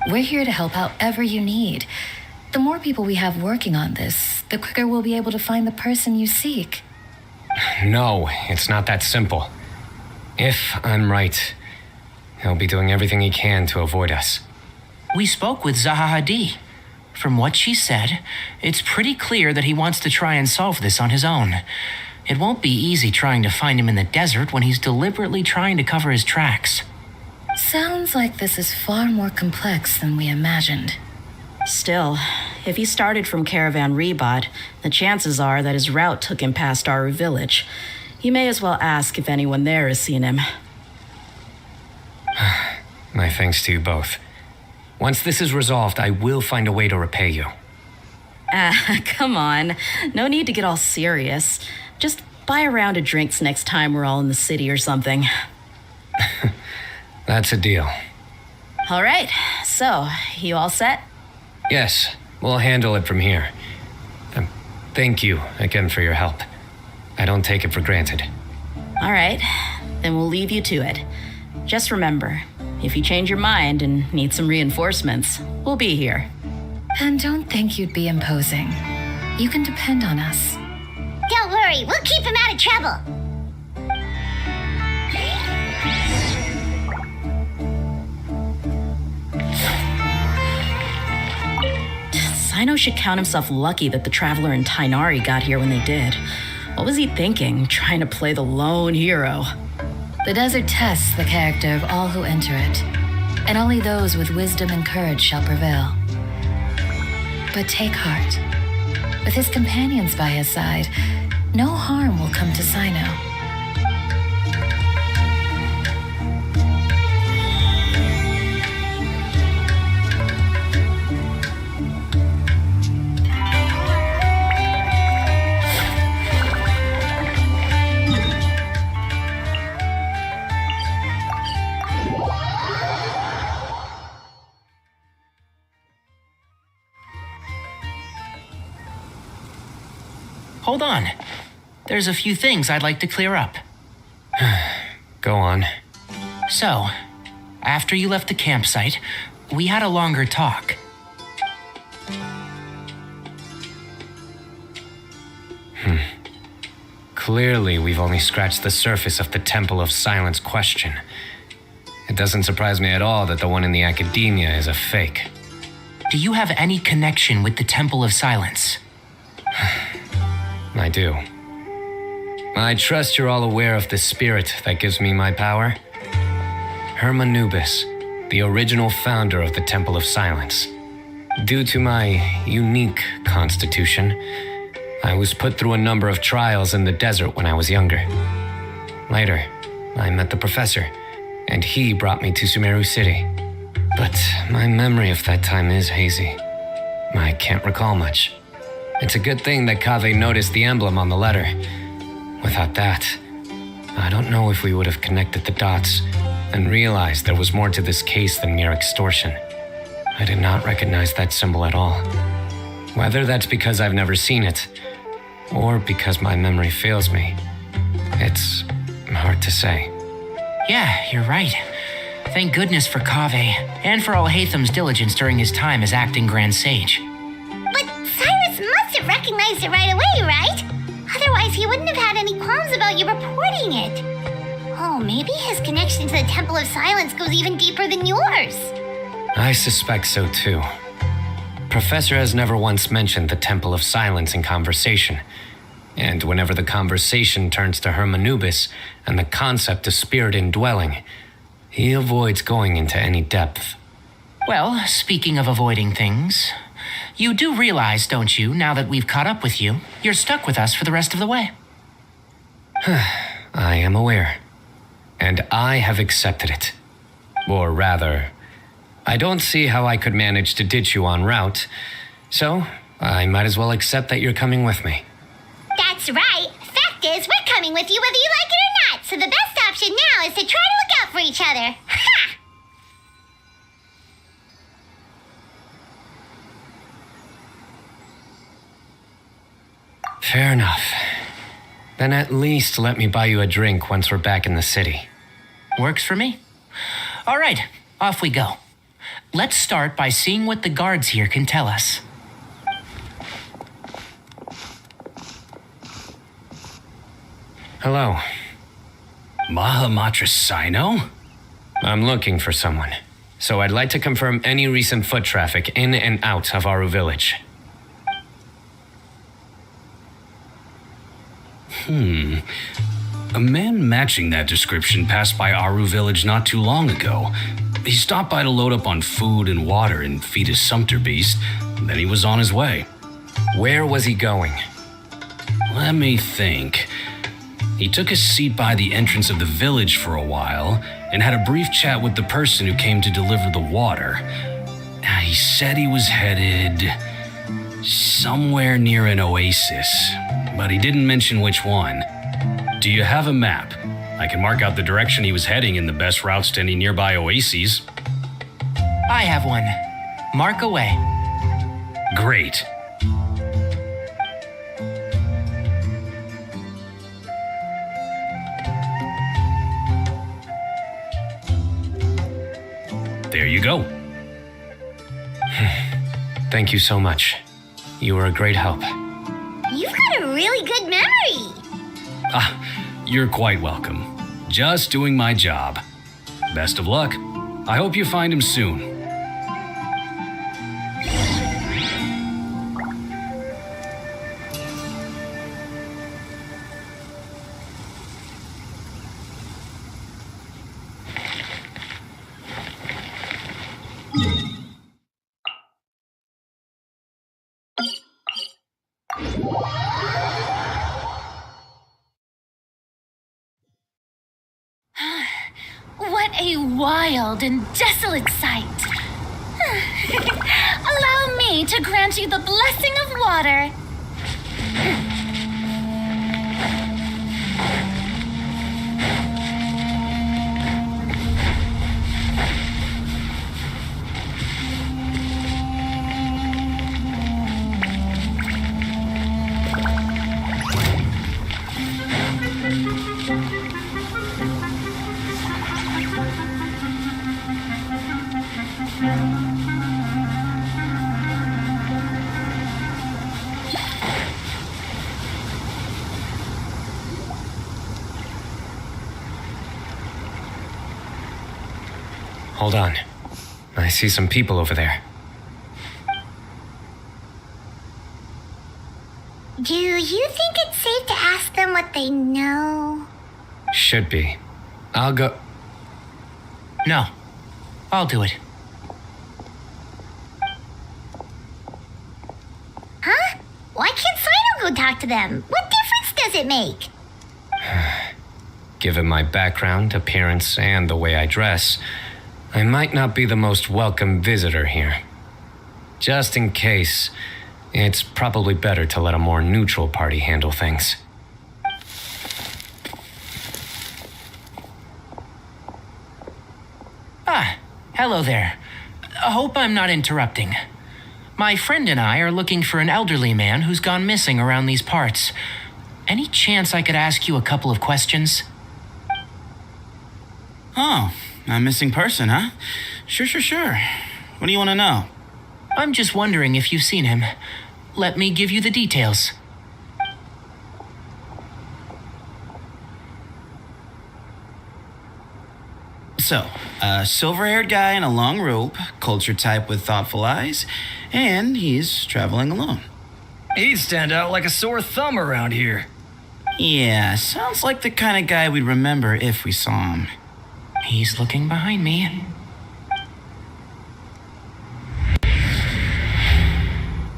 We're here to help however you need. The more people we have working on this, the quicker we'll be able to find the person you seek. No, it's not that simple. If I'm right, he'll be doing everything he can to avoid us. We spoke with Zaha Hadid. From what she said, it's pretty clear that he wants to try and solve this on his own. It won't be easy trying to find him in the desert when he's deliberately trying to cover his tracks. Sounds like this is far more complex than we imagined. Still, if he started from Caravan Ribat, the chances are that his route took him past Aru village. You may as well ask if anyone there has seen him. My thanks to you both. Once this is resolved, I will find a way to repay you. Come on. No need to get all serious. Just buy a round of drinks next time we're all in the city or something. That's a deal. All right, so, you all set? Yes, we'll handle it from here. Thank you again for your help. I don't take it for granted. All right, then we'll leave you to it. Just remember, if you change your mind and need some reinforcements, we'll be here. And don't think you'd be imposing. You can depend on us. Don't worry, we'll keep him out of trouble. Cyno should count himself lucky that the Traveler and Tighnari got here when they did. What was he thinking, trying to play the lone hero? The desert tests the character of all who enter it, and only those with wisdom and courage shall prevail. But take heart. With his companions by his side, no harm will come to Cyno. hold on. There's a few things I'd like to clear up. Go on. So, after you left the campsite, we had a longer talk. Clearly, we've only scratched the surface of the Temple of Silence question. It doesn't surprise me at all that the one in the academia is a fake. Do you have any connection with the Temple of Silence? I do. I trust you're all aware of the spirit that gives me my power. Hermanubis, the original founder of the Temple of Silence. Due to my unique constitution, I was put through a number of trials in the desert when I was younger. Later, I met the professor, and he brought me to Sumeru City. But my memory of that time is hazy. I can't recall much. It's a good thing that Kaveh noticed the emblem on the letter. Without that, I don't know if we would have connected the dots and realized there was more to this case than mere extortion. I did not recognize that symbol at all. Whether that's because I've never seen it, or because my memory fails me, it's hard to say. Yeah, you're right. Thank goodness for Kaveh, and for Alhatham's diligence during his time as acting Grand Sage. But Cyrus must have recognized it right away, right? Otherwise, he wouldn't have had any qualms about you reporting it. Oh, maybe his connection to the Temple of Silence goes even deeper than yours. I suspect so too. Professor has never once mentioned the Temple of Silence in conversation. And whenever the conversation turns to Hermanubis and the concept of spirit indwelling, he avoids going into any depth. Well, speaking of avoiding things, you do realize, don't you, now that we've caught up with you, you're stuck with us for the rest of the way. I am aware. And I have accepted it. Or rather, I don't see how I could manage to ditch you en route, so I might as well accept that you're coming with me. That's right. Fact is, we're coming with you whether you like it or not, so the best option now is to try to look out for each other. Ha! Fair enough. Then at least let me buy you a drink once we're back in the city. Works for me. All right, off we go. Let's start by seeing what the guards here can tell us. Hello. Mahamatra Cyno? I'm looking for someone, so I'd like to confirm any recent foot traffic in and out of Aoharu village. A man matching that description passed by Aoharu village not too long ago. He stopped by to load up on food and water and feed his sumpter beast, then he was on his way. Where was he going? Let me think. He took a seat by the entrance of the village for a while and had a brief chat with the person who came to deliver the water. He said he was headed somewhere near an oasis, but he didn't mention which one. Do you have a map? I can mark out the direction he was heading and the best routes to any nearby oases. I have one. Mark away. Great. There you go. Thank you so much. You were a great help. You've got a really good memory. You're quite welcome. Just doing my job. Best of luck. I hope you find him soon. What a wild and desolate sight. Allow me to grant you the blessing of water. hold on. I see some people over there. Do you think it's safe to ask them what they know? Should be. I'll go. No, I'll do it. Huh? Why can't Cyno go talk to them? What difference does it make? Given my background, appearance, and the way I dress, I might not be the most welcome visitor here. Just in case, it's probably better to let a more neutral party handle things. Ah, hello there. I hope I'm not interrupting. My friend and I are looking for an elderly man who's gone missing around these parts. Any chance I could ask you a couple of questions? Oh, a missing person, huh? Sure. What do you want to know? I'm just wondering if you've seen him. Let me give you the details. So, a silver-haired guy in a long robe, culture type with thoughtful eyes, and he's traveling alone. He'd stand out like a sore thumb around here. Yeah, sounds like the kind of guy we'd remember if we saw him. He's looking behind me.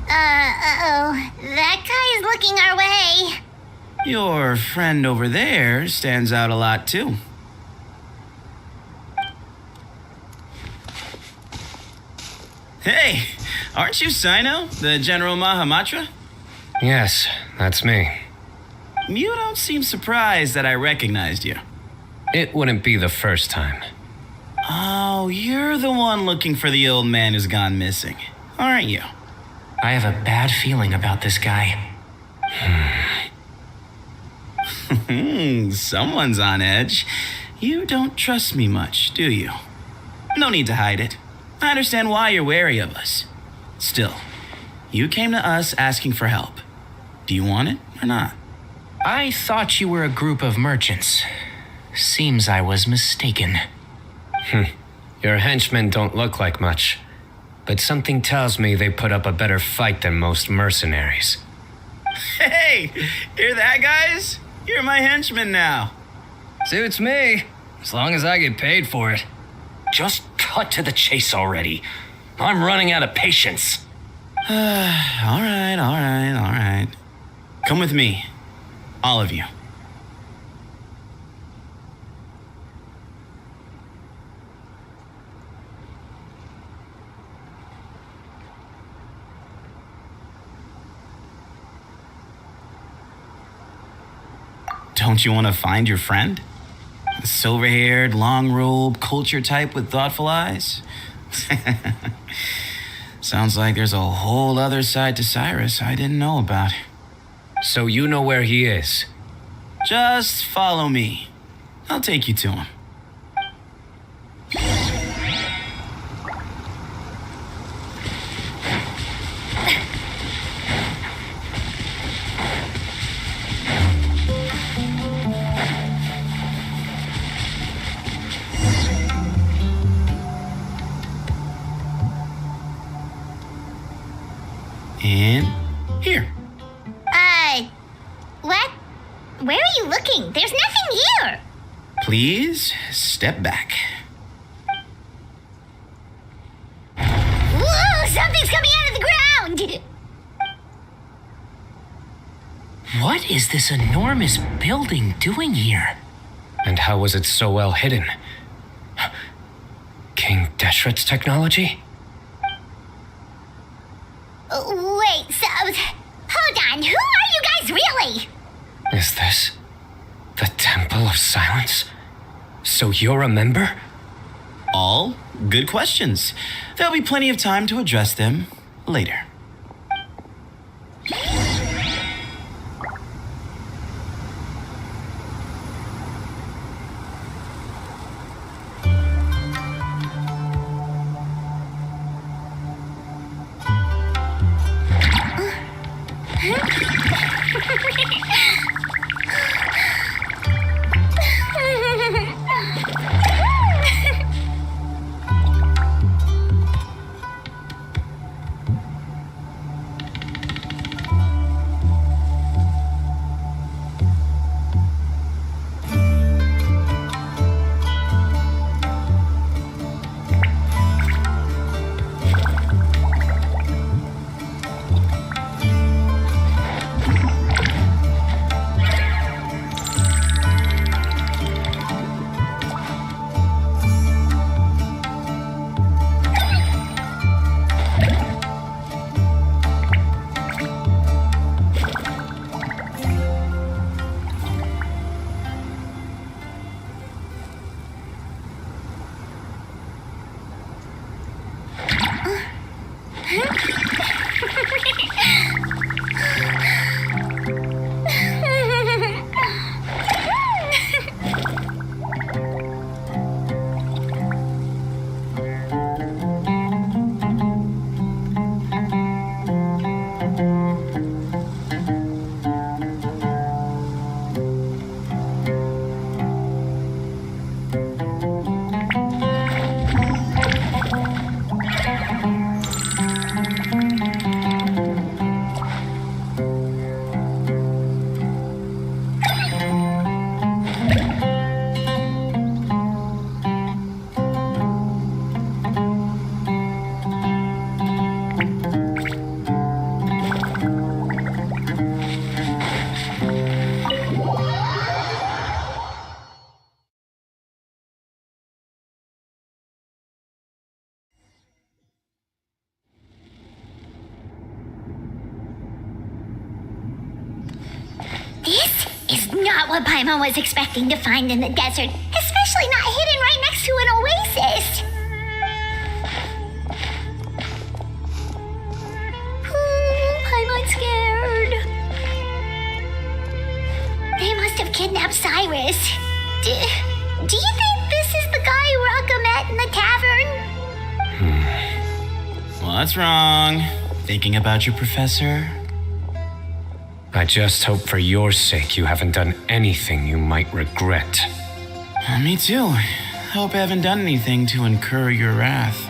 Uh-oh. That guy's looking our way. Your friend over there stands out a lot, too. Hey, aren't you Cyno, the General Mahamatra? Yes, that's me. You don't seem surprised that I recognized you. It wouldn't be the first time. Oh, you're the one looking for the old man who's gone missing, aren't you? I have a bad feeling about this guy. Someone's on edge. You don't trust me much, do you? No need to hide it. I understand why you're wary of us. Still, you came to us asking for help. Do you want it or not? I thought you were a group of merchants. Seems I was mistaken. Your henchmen don't look like much, but something tells me they put up a better fight than most mercenaries. Hey, hear that, guys? You're my henchmen now. Suits me, as long as I get paid for it. Just cut to the chase already. I'm running out of patience. All right. Come with me. All of you. Don't you want to find your friend? The silver-haired, long-robe, culture type with thoughtful eyes? Sounds like there's a whole other side to Cyrus I didn't know about. So you know where he is? Just follow me. I'll take you to him. And here. What? Where are you looking? There's nothing here. Please step back. Whoa, something's coming out of the ground. What is this enormous building doing here? And how was it so well hidden? King Deshret's technology? Wait, so... Hold on, who are you guys really? Is this the Temple of Silence? So you're a member? All good questions. There'll be plenty of time to address them later. This is not what Paimon was expecting to find in the desert, especially not hidden right next to an oasis. Paimon's scared. They must have kidnapped Cyrus. Do you think this is the guy Raka met in the tavern? What's wrong? Thinking about your professor? I just hope for your sake you haven't done anything you might regret. Me too. Hope I haven't done anything to incur your wrath.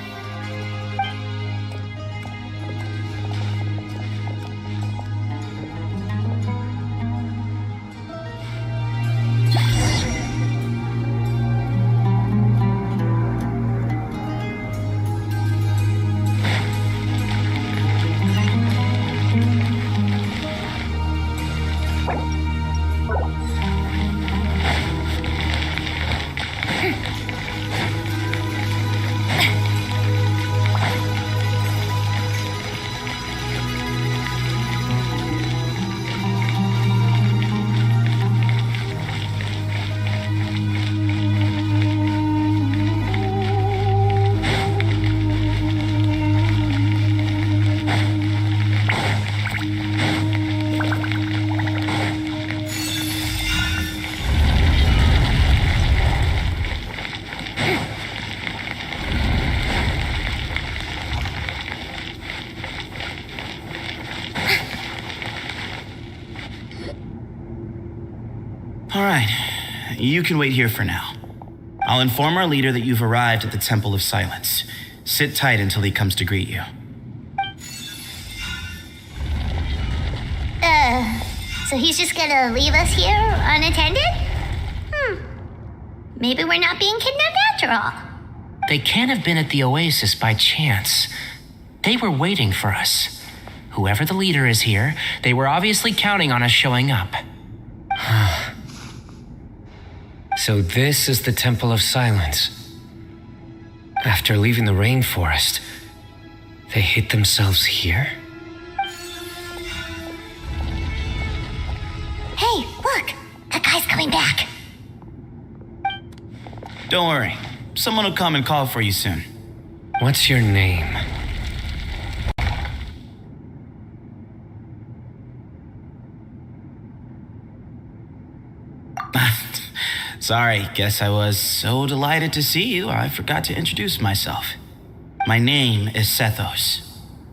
All right, you can wait here for now. I'll inform our leader that you've arrived at the Temple of Silence. Sit tight until he comes to greet you. So he's just gonna leave us here unattended? Maybe we're not being kidnapped after all. They can't have been at the oasis by chance. They were waiting for us. Whoever the leader is here, they were obviously counting on us showing up. So this is the Temple of Silence. After leaving the rainforest, they hid themselves here? Hey, look! That guy's coming back. Don't worry. Someone will come and call for you soon. What's your name? Sorry, guess I was so delighted to see you, I forgot to introduce myself. My name is Sethos.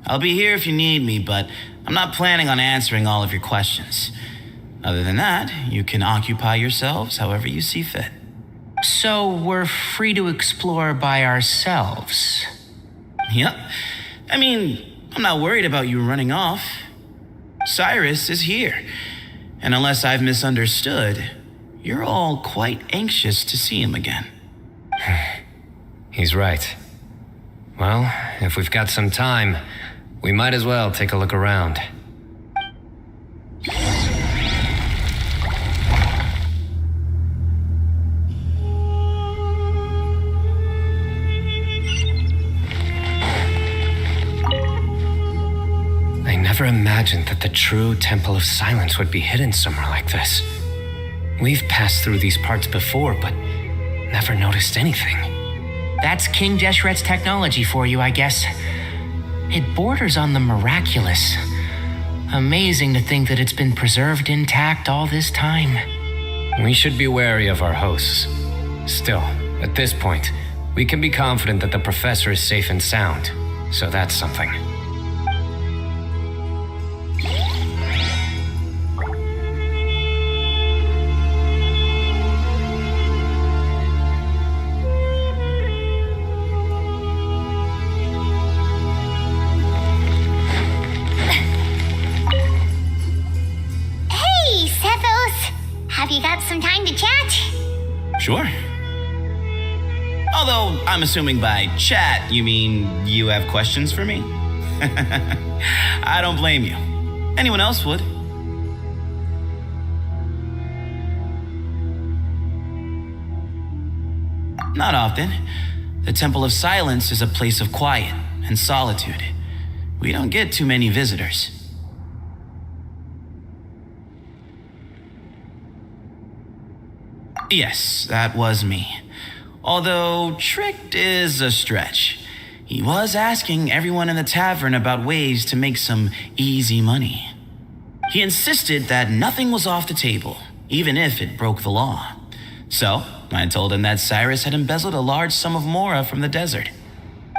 I'll be here if you need me, but I'm not planning on answering all of your questions. Other than that, you can occupy yourselves however you see fit. So we're free to explore by ourselves? Yep. I mean, I'm not worried about you running off. Cyrus is here, and unless I've misunderstood, you're all quite anxious to see him again. He's right. Well, if we've got some time, we might as well take a look around. I never imagined that the true Temple of Silence would be hidden somewhere like this. We've passed through these parts before, but never noticed anything. That's King Deshret's technology for you, I guess. It borders on the miraculous. Amazing to think that it's been preserved intact all this time. We should be wary of our hosts. Still, at this point, we can be confident that the professor is safe and sound, so that's something. Sure. Although, I'm assuming by chat, you mean you have questions for me? I don't blame you. Anyone else would. Not often. The Temple of Silence is a place of quiet and solitude. We don't get too many visitors. Yes, that was me. Although tricked is a stretch. He was asking everyone in the tavern about ways to make some easy money. He insisted that nothing was off the table, even if it broke the law. So, I told him that Cyrus had embezzled a large sum of mora from the desert.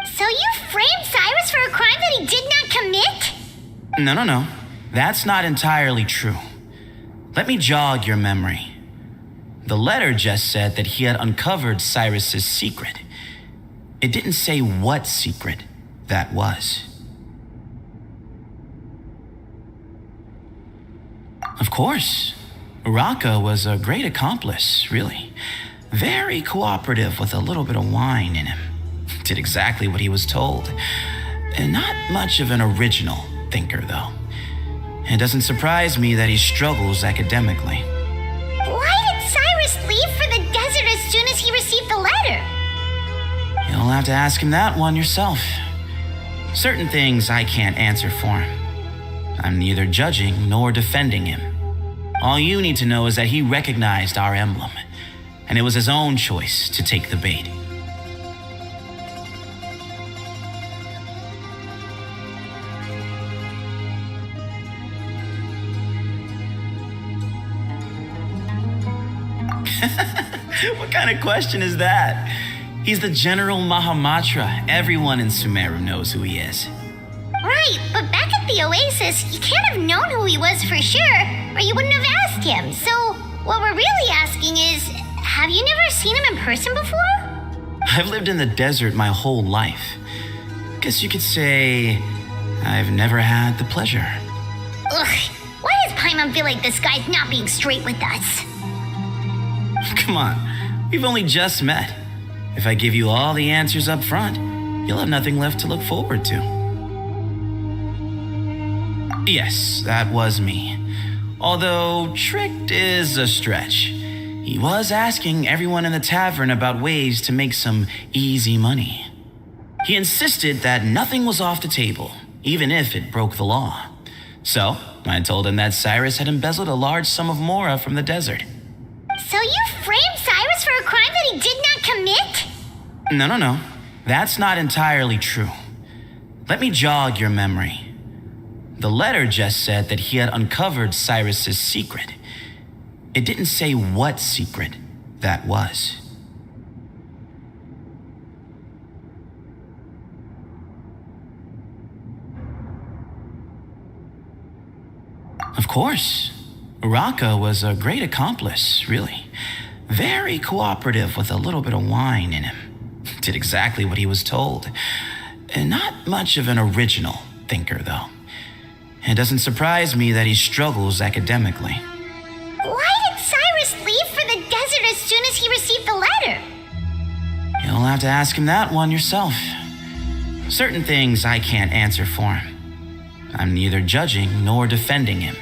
So you framed Cyrus for a crime that he did not commit? No. That's not entirely true. Let me jog your memory. The letter just said that he had uncovered Cyrus's secret. It didn't say what secret that was. Of course. Uraka was a great accomplice, really. Very cooperative with a little bit of wine in him. Did exactly what he was told. And not much of an original thinker, though. It doesn't surprise me that he struggles academically. Why did Cyrus leave for the desert as soon as he received the letter? You'll have to ask him that one yourself. Certain things I can't answer for him. I'm neither judging nor defending him. All you need to know is that he recognized our emblem, and it was his own choice to take the bait. What kind of question is that? He's the General Mahamatra. Everyone in Sumeru knows who he is. Right, but back at the Oasis, you can't have known who he was for sure, or you wouldn't have asked him. So, what we're really asking is, have you never seen him in person before? I've lived in the desert my whole life. Guess you could say I've never had the pleasure. Ugh, why does Paimon feel like this guy's not being straight with us? Come on, we've only just met. If I give you all the answers up front, you'll have nothing left to look forward to. Yes, that was me. Although tricked is a stretch. He was asking everyone in the tavern about ways to make some easy money. He insisted that nothing was off the table, even if it broke the law. So, I told him that Cyrus had embezzled a large sum of mora from the desert. So you framed Cyrus for a crime that he did not commit? No. That's not entirely true. Let me jog your memory. The letter just said that he had uncovered Cyrus's secret. It didn't say what secret that was. Of course. Uraka was a great accomplice, really. Very cooperative with a little bit of wine in him. Did exactly what he was told. And not much of an original thinker, though. It doesn't surprise me that he struggles academically. Why did Cyrus leave for the desert as soon as he received the letter? You'll have to ask him that one yourself. Certain things I can't answer for him. I'm neither judging nor defending him.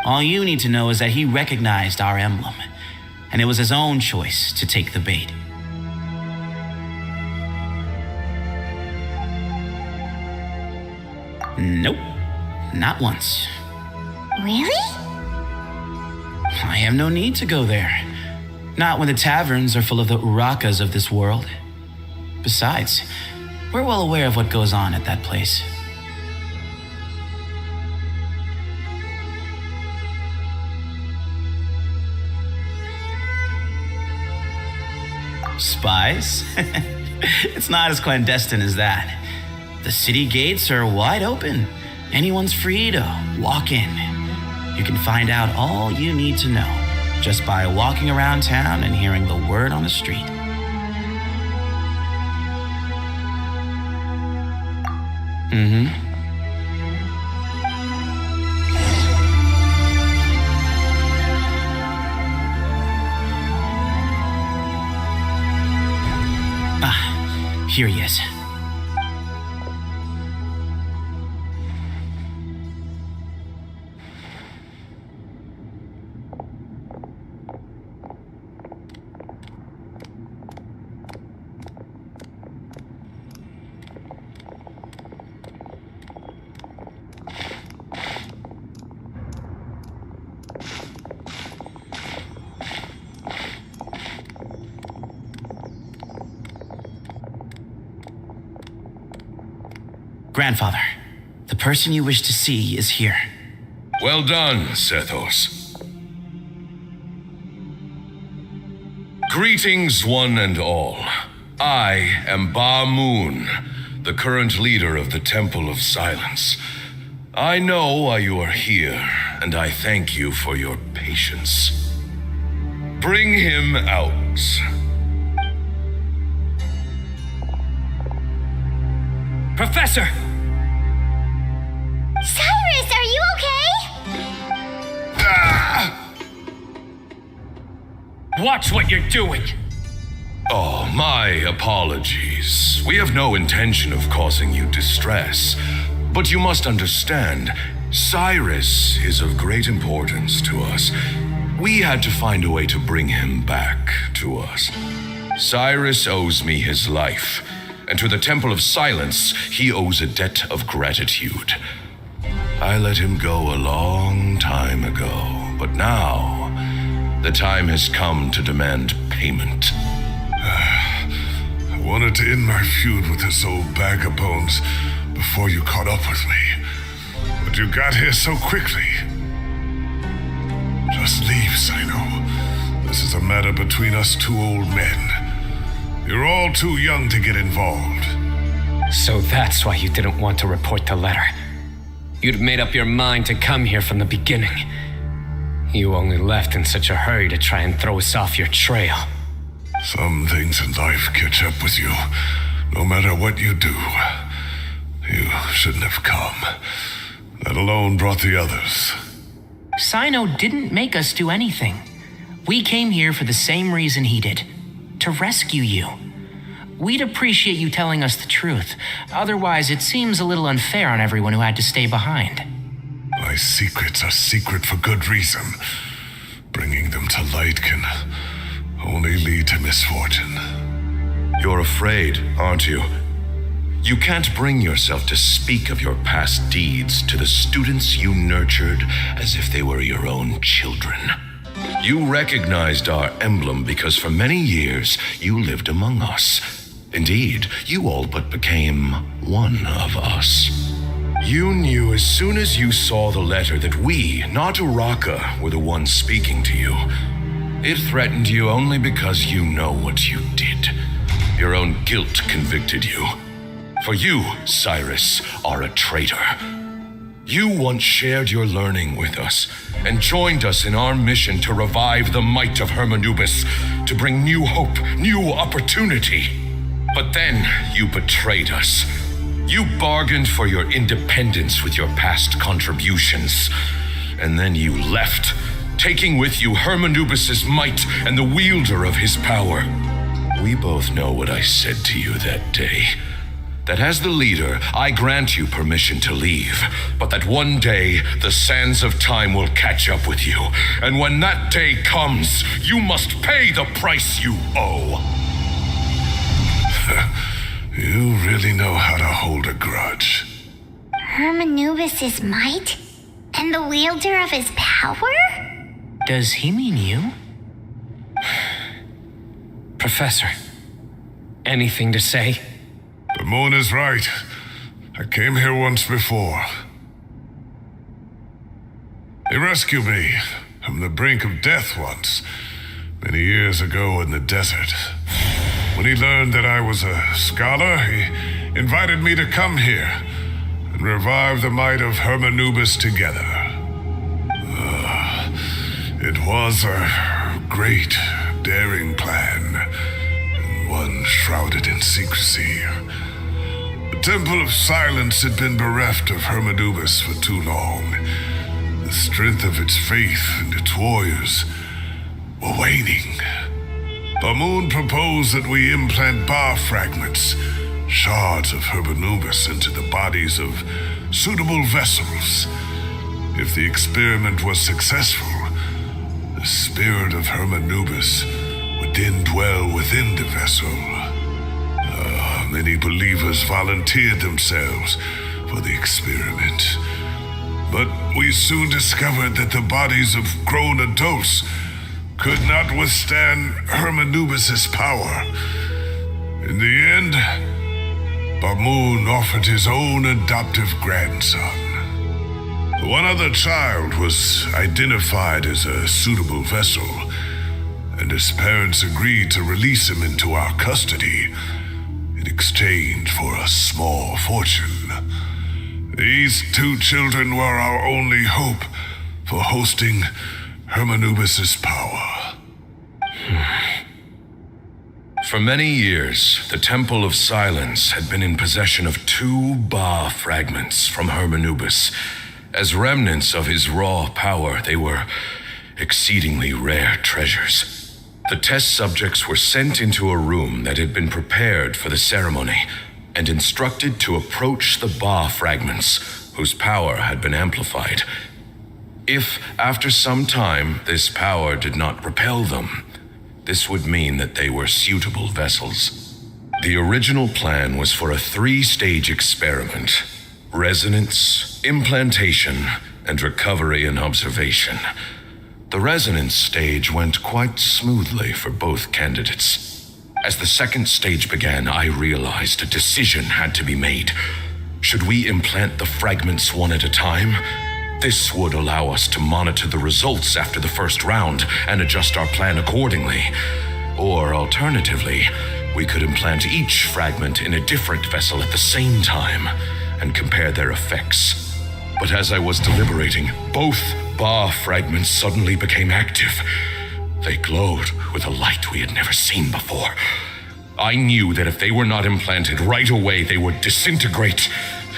All you need to know is that he recognized our emblem, and it was his own choice to take the bait. Nope, not once. Really? I have no need to go there. Not when the taverns are full of the Urakas of this world. Besides, we're well aware of what goes on at that place. Spies? It's not as clandestine as that. The city gates are wide open. Anyone's free to walk in. You can find out all you need to know just by walking around town and hearing the word on the street. Here he is. Grandfather, the person you wish to see is here. Well done, Sethos. Greetings, one and all. I am Ba Moon, the current leader of the Temple of Silence. I know why you are here, and I thank you for your patience. Bring him out. Professor! Cyrus, are you okay? Watch what you're doing! Oh, my apologies. We have no intention of causing you distress. But you must understand, Cyrus is of great importance to us. We had to find a way to bring him back to us. Cyrus owes me his life, and to the Temple of Silence, he owes a debt of gratitude. I let him go a long time ago, but now the time has come to demand payment. I wanted to end my feud with this old bag of bones before you caught up with me, but you got here so quickly. Just leave, Cyno. This is a matter between us two old men. You're all too young to get involved. So that's why you didn't want to report the letter. You'd made up your mind to come here from the beginning. You only left in such a hurry to try and throw us off your trail. Some things in life catch up with you, no matter what you do. You shouldn't have come, let alone brought the others. Cyno didn't make us do anything. We came here for the same reason he did, to rescue you. We'd appreciate you telling us the truth. Otherwise, it seems a little unfair on everyone who had to stay behind. My secrets are secret for good reason. Bringing them to light can only lead to misfortune. You're afraid, aren't you? You can't bring yourself to speak of your past deeds to the students you nurtured as if they were your own children. You recognized our emblem because for many years you lived among us. Indeed, you all but became one of us. You knew as soon as you saw the letter that we, not Uraka, were the ones speaking to you. It threatened you only because you know what you did. Your own guilt convicted you. For you, Cyrus, are a traitor. You once shared your learning with us and joined us in our mission to revive the might of Hermanubis, to bring new hope, new opportunity. But then you betrayed us. You bargained for your independence with your past contributions. And then you left, taking with you Hermanubis' might and the wielder of his power. We both know what I said to you that day. That as the leader, I grant you permission to leave, but that one day the sands of time will catch up with you. And when that day comes, you must pay the price you owe. You really know how to hold a grudge. Hermanubis' might? And the wielder of his power? Does he mean you? Professor, anything to say? The moon is right. I came here once before. He rescued me from the brink of death once, many years ago in the desert. When he learned that I was a scholar, he invited me to come here and revive the might of Hermanubis together. It was a great, daring plan, and one shrouded in secrecy. The Temple of Silence had been bereft of Hermanubis for too long. The strength of its faith and its warriors were waning. Bamoon proposed that we implant bar fragments shards of Hermanubis into the bodies of suitable vessels. If the experiment was successful, the spirit of Hermanubis would then dwell within the vessel. Many believers volunteered themselves for the experiment. But we soon discovered that the bodies of grown adults could not withstand Hermanubis' power. In the end, Bamun offered his own adoptive grandson. One other child was identified as a suitable vessel, and his parents agreed to release him into our custody in exchange for a small fortune. These two children were our only hope for hosting Hermanubis' power. For many years, the Temple of Silence had been in possession of 2 Ba fragments from Hermanubis. As remnants of his raw power, they were exceedingly rare treasures. The test subjects were sent into a room that had been prepared for the ceremony and instructed to approach the Ba fragments, whose power had been amplified. If, after some time, this power did not repel them, this would mean that they were suitable vessels. The original plan was for a 3-stage experiment: resonance, implantation, and recovery and observation. The resonance stage went quite smoothly for both candidates. As the 2nd stage began, I realized a decision had to be made. Should we implant the fragments one at a time? This would allow us to monitor the results after the first round and adjust our plan accordingly. Or alternatively, we could implant each fragment in a different vessel at the same time and compare their effects. But as I was deliberating, both Ba fragments suddenly became active. They glowed with a light we had never seen before. I knew that if they were not implanted right away, they would disintegrate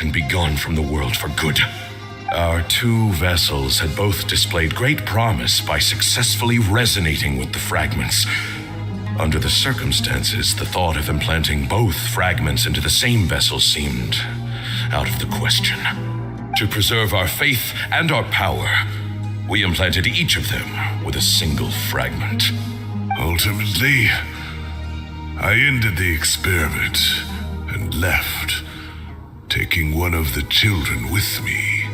and be gone from the world for good. Our 2 vessels had both displayed great promise by successfully resonating with the fragments. Under the circumstances, the thought of implanting both fragments into the same vessel seemed out of the question. To preserve our faith and our power, we implanted each of them with a single fragment. Ultimately, I ended the experiment and left, taking one of the children with me.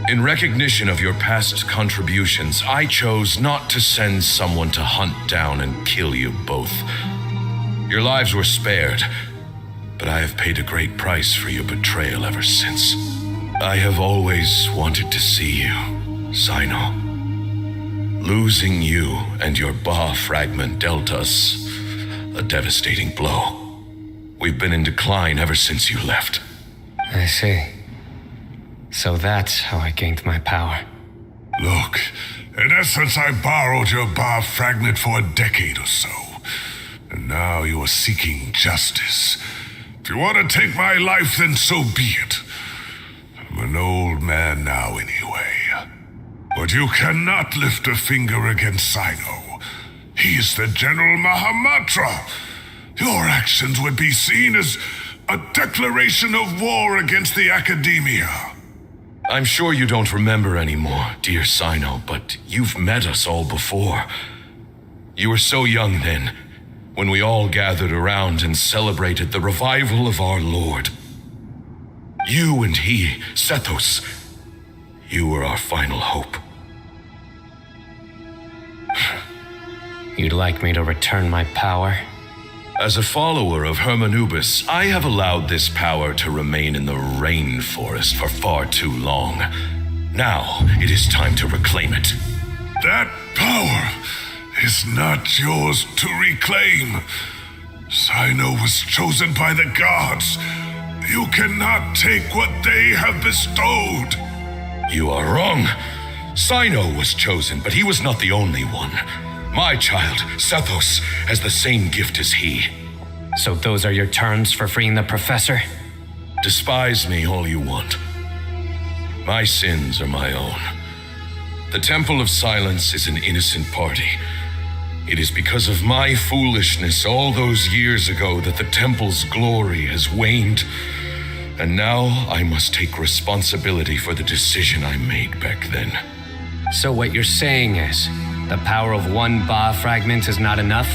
In recognition of your past contributions, I chose not to send someone to hunt down and kill you both. Your lives were spared, but I have paid a great price for your betrayal ever since. I have always wanted to see you, Cyno. Losing you and your Ba fragment dealt us a devastating blow. We've been in decline ever since you left. I see. So that's how I gained my power. Look, in essence, I borrowed your Ba fragment for a decade or so. And now you are seeking justice. If you want to take my life, then so be it. I'm an old man now anyway. But you cannot lift a finger against Cyno. He is the General Mahamatra. Your actions would be seen as a declaration of war against the Academia. I'm sure you don't remember anymore, dear Cyno, but you've met us all before. You were so young then, when we all gathered around and celebrated the revival of our Lord. You and he, Sethos, you were our final hope. You'd like me to return my power? As a follower of Hermanubis, I have allowed this power to remain in the rainforest for far too long. Now, it is time to reclaim it. That power is not yours to reclaim. Cyno was chosen by the gods. You cannot take what they have bestowed. You are wrong. Cyno was chosen, but he was not the only one. My child, Sethos, has the same gift as he. So those are your terms for freeing the professor? Despise me all you want. My sins are my own. The Temple of Silence is an innocent party. It is because of my foolishness all those years ago that the temple's glory has waned. And now I must take responsibility for the decision I made back then. So what you're saying is, the power of one Ba fragment is not enough?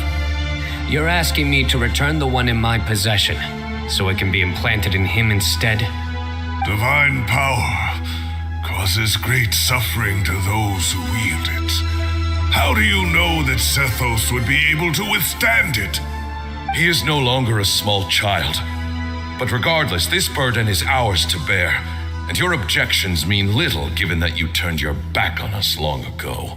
You're asking me to return the one in my possession, so it can be implanted in him instead? Divine power causes great suffering to those who wield it. How do you know that Sethos would be able to withstand it? He is no longer a small child. But regardless, this burden is ours to bear, and your objections mean little given that you turned your back on us long ago.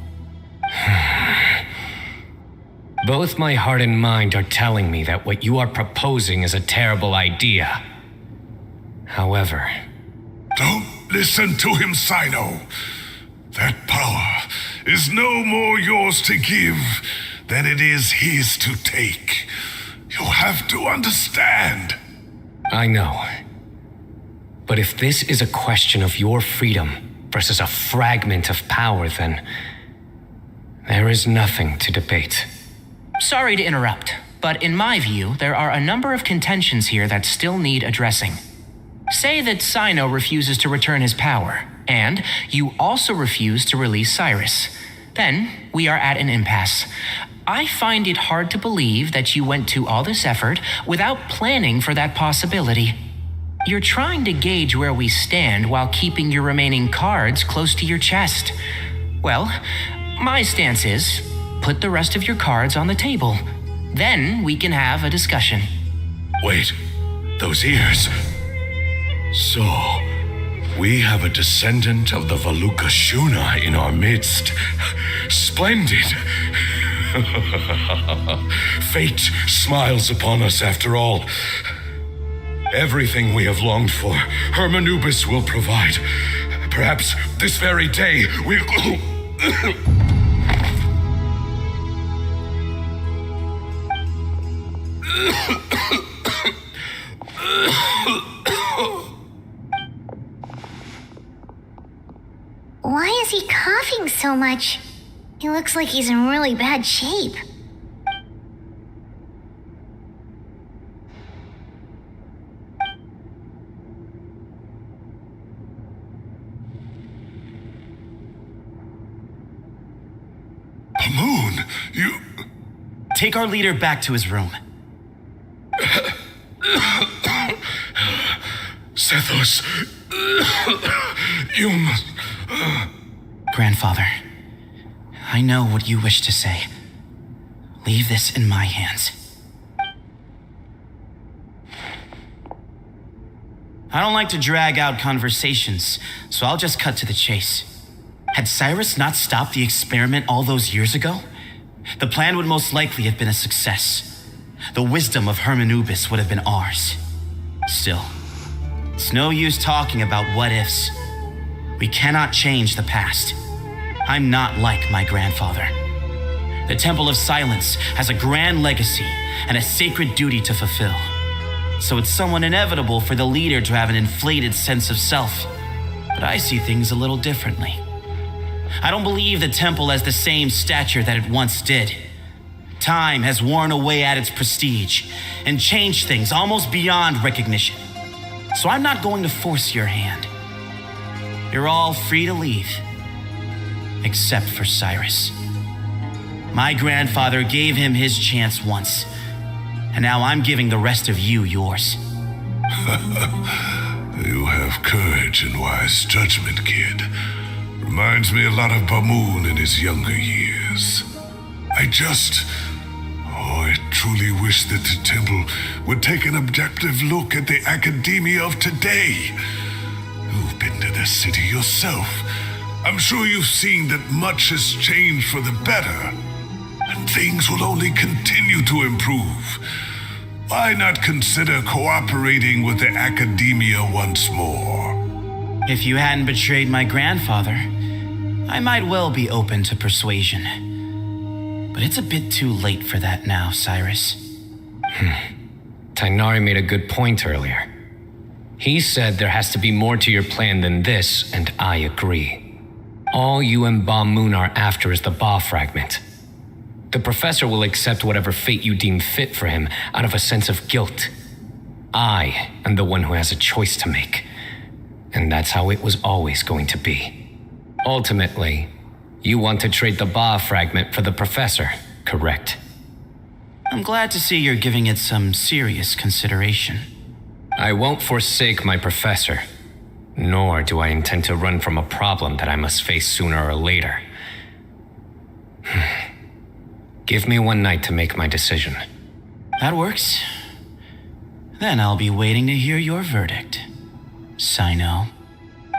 Both my heart and mind are telling me that what you are proposing is a terrible idea. However... Don't listen to him, Cyno. That power is no more yours to give than it is his to take. You have to understand. I know. But if this is a question of your freedom versus a fragment of power, then there is nothing to debate. Sorry to interrupt, but in my view, there are a number of contentions here that still need addressing. Say that Cyno refuses to return his power, and you also refuse to release Cyrus. Then we are at an impasse. I find it hard to believe that you went to all this effort without planning for that possibility. You're trying to gauge where we stand while keeping your remaining cards close to your chest. Well, my stance is, put the rest of your cards on the table. Then we can have a discussion. Wait, those ears. So, we have a descendant of the Valuka Shuna in our midst. Splendid. Fate smiles upon us after all. Everything we have longed for, Hermanubis will provide. Perhaps this very day we'll... Why is he coughing so much? He looks like he's in really bad shape. Moon, you... Take our leader back to his room. Sethos, you must... Grandfather, I know what you wish to say. Leave this in my hands. I don't like to drag out conversations, so I'll just cut to the chase. Had Cyrus not stopped the experiment all those years ago, the plan would most likely have been a success. The wisdom of Hermanubis would have been ours. Still, it's no use talking about what-ifs. We cannot change the past. I'm not like my grandfather. The Temple of Silence has a grand legacy and a sacred duty to fulfill. So it's somewhat inevitable for the leader to have an inflated sense of self. But I see things a little differently. I don't believe the temple has the same stature that it once did. Time has worn away at its prestige and changed things almost beyond recognition. So I'm not going to force your hand. You're all free to leave. Except for Cyrus. My grandfather gave him his chance once, and now I'm giving the rest of you yours. You have courage and wise judgment, kid. Reminds me a lot of Bamoon in his younger years. I truly wish that the temple would take an objective look at the academia of today. You've been to the city yourself. I'm sure you've seen that much has changed for the better, and things will only continue to improve. Why not consider cooperating with the academia once more? If you hadn't betrayed my grandfather, I might well be open to persuasion. But it's a bit too late for that now, Cyrus. Tainari made a good point earlier. He said there has to be more to your plan than this, and I agree. All you and Ba Moon are after is the Ba fragment. The professor will accept whatever fate you deem fit for him out of a sense of guilt. I am the one who has a choice to make. And that's how it was always going to be. Ultimately, you want to trade the Ba fragment for the professor, correct? I'm glad to see you're giving it some serious consideration. I won't forsake my professor, nor do I intend to run from a problem that I must face sooner or later. Give me one night to make my decision. That works. Then I'll be waiting to hear your verdict, Cyno.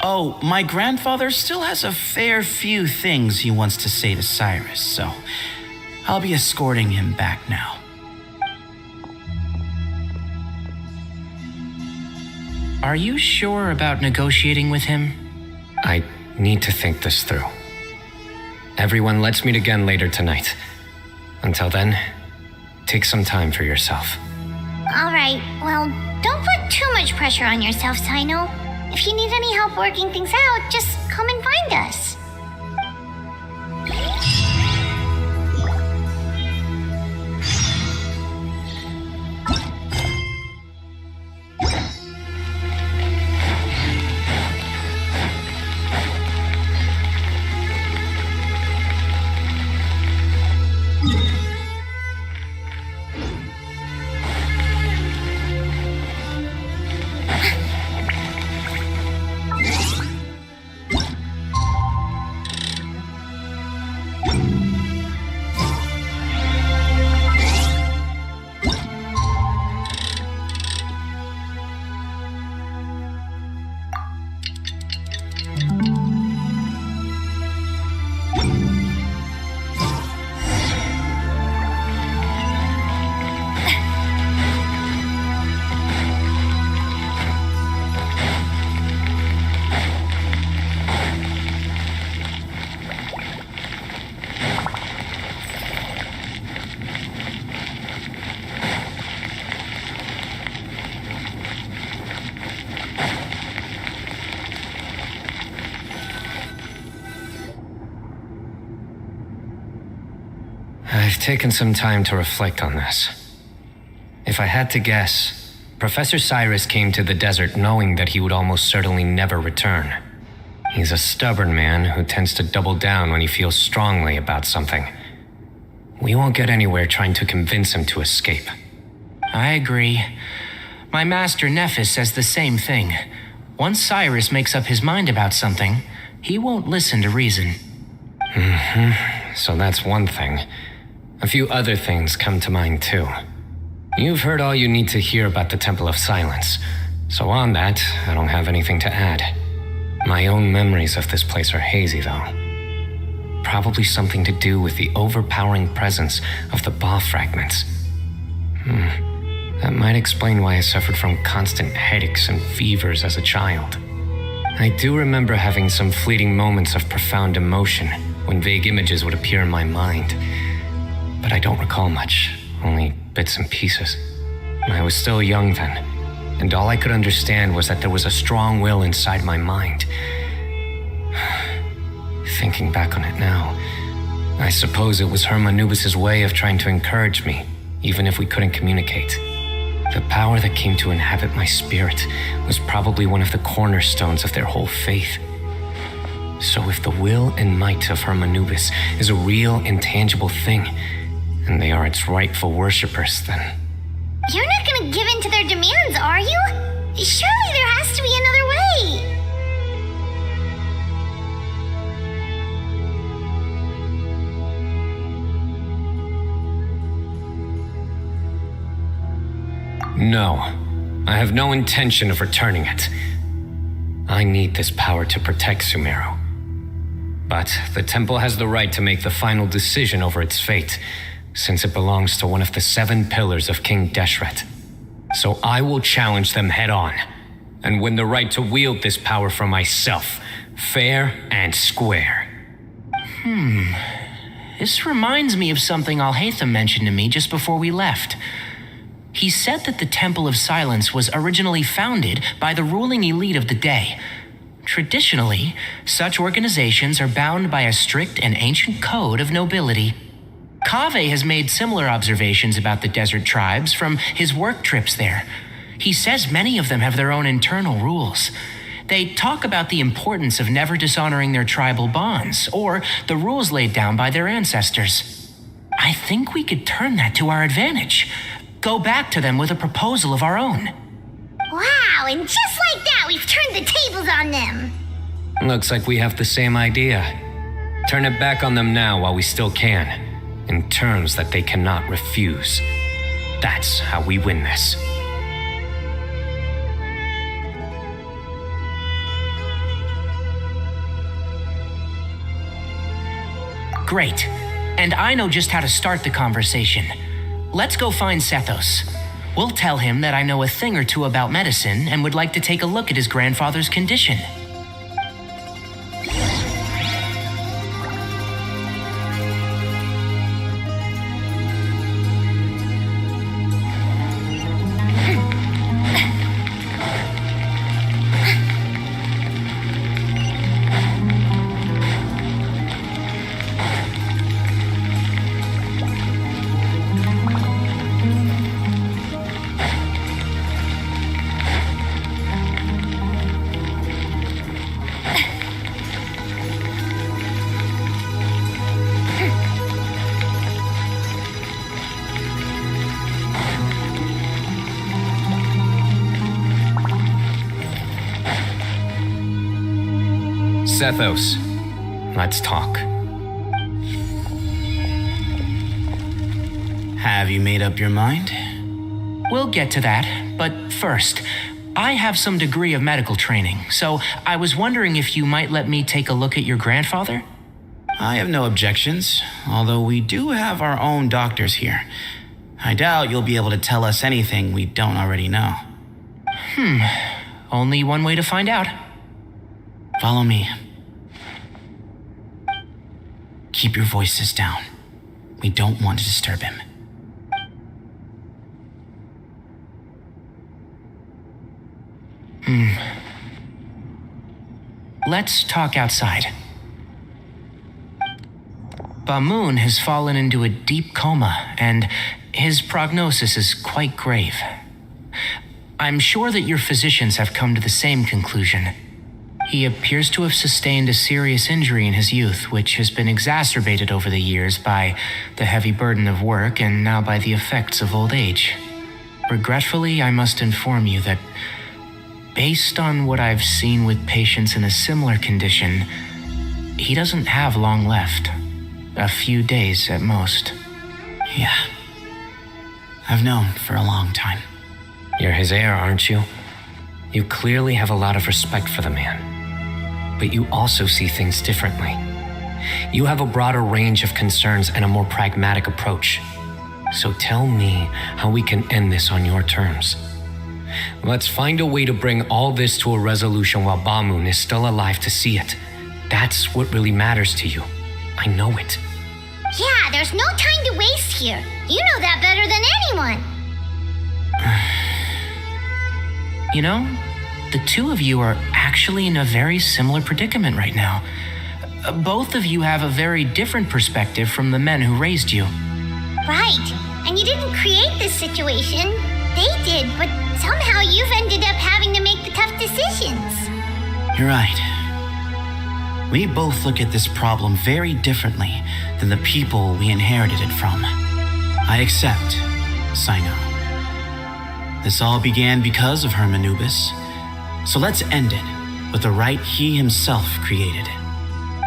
Oh, my grandfather still has a fair few things he wants to say to Cyrus, so I'll be escorting him back now. Are you sure about negotiating with him? I need to think this through. Everyone, let's meet again later tonight. Until then, take some time for yourself. All right, well, don't put too much pressure on yourself, Cyno. If you need any help working things out, just come and find us. I've taken some time to reflect on this. If I had to guess, Professor Cyrus came to the desert knowing that he would almost certainly never return. He's a stubborn man who tends to double down when he feels strongly about something. We won't get anywhere trying to convince him to escape. I agree. My master Nephis says the same thing. Once Cyrus makes up his mind about something, he won't listen to reason. So that's one thing. A few other things come to mind too. You've heard all you need to hear about the Temple of Silence, so on that, I don't have anything to add. My own memories of this place are hazy though. Probably something to do with the overpowering presence of the Ba fragments. That might explain why I suffered from constant headaches and fevers as a child. I do remember having some fleeting moments of profound emotion when vague images would appear in my mind. But I don't recall much, only bits and pieces. I was still young then, and all I could understand was that there was a strong will inside my mind. Thinking back on it now, I suppose it was Hermanubis' way of trying to encourage me, even if we couldn't communicate. The power that came to inhabit my spirit was probably one of the cornerstones of their whole faith. So if the will and might of Hermanubis is a real, intangible thing, and they are its rightful worshippers, then... You're not gonna give in to their demands, are you? Surely there has to be another way. No, I have no intention of returning it. I need this power to protect Sumeru. But the temple has the right to make the final decision over its fate, since it belongs to one of the 7 pillars of King Deshret. So I will challenge them head on, and win the right to wield this power for myself, fair and square. This reminds me of something Alhaitham mentioned to me just before we left. He said that the Temple of Silence was originally founded by the ruling elite of the day. Traditionally, such organizations are bound by a strict and ancient code of nobility. Kaveh has made similar observations about the desert tribes from his work trips there. He says many of them have their own internal rules. They talk about the importance of never dishonoring their tribal bonds or the rules laid down by their ancestors. I think we could turn that to our advantage. Go back to them with a proposal of our own. Wow, and just like that, we've turned the tables on them. Looks like we have the same idea. Turn it back on them now while we still can, in terms that they cannot refuse. That's how we win this. Great. And I know just how to start the conversation. Let's go find Sethos. We'll tell him that I know a thing or two about medicine and would like to take a look at his grandfather's condition. Sethos, let's talk. Have you made up your mind? We'll get to that, but first, I have some degree of medical training, so I was wondering if you might let me take a look at your grandfather? I have no objections, although we do have our own doctors here. I doubt you'll be able to tell us anything we don't already know. Only one way to find out. Follow me. Keep your voices down. We don't want to disturb him. Let's talk outside. Bamoon has fallen into a deep coma, and his prognosis is quite grave. I'm sure that your physicians have come to the same conclusion. He appears to have sustained a serious injury in his youth, which has been exacerbated over the years by the heavy burden of work and now by the effects of old age. Regretfully, I must inform you that, based on what I've seen with patients in a similar condition, he doesn't have long left. A few days at most. Yeah. I've known for a long time. You're his heir, aren't you? You clearly have a lot of respect for the man. But you also see things differently. You have a broader range of concerns and a more pragmatic approach. So tell me how we can end this on your terms. Let's find a way to bring all this to a resolution while Bamoon is still alive to see it. That's what really matters to you. I know it. Yeah, there's no time to waste here. You know that better than anyone. You know, the two of you are actually in a very similar predicament right now. Both of you have a very different perspective from the men who raised you. Right. And you didn't create this situation. They did, but somehow you've ended up having to make the tough decisions. You're right. We both look at this problem very differently than the people we inherited it from. I accept, Cyno. This all began because of Hermanubis, so let's end it with the rite he himself created.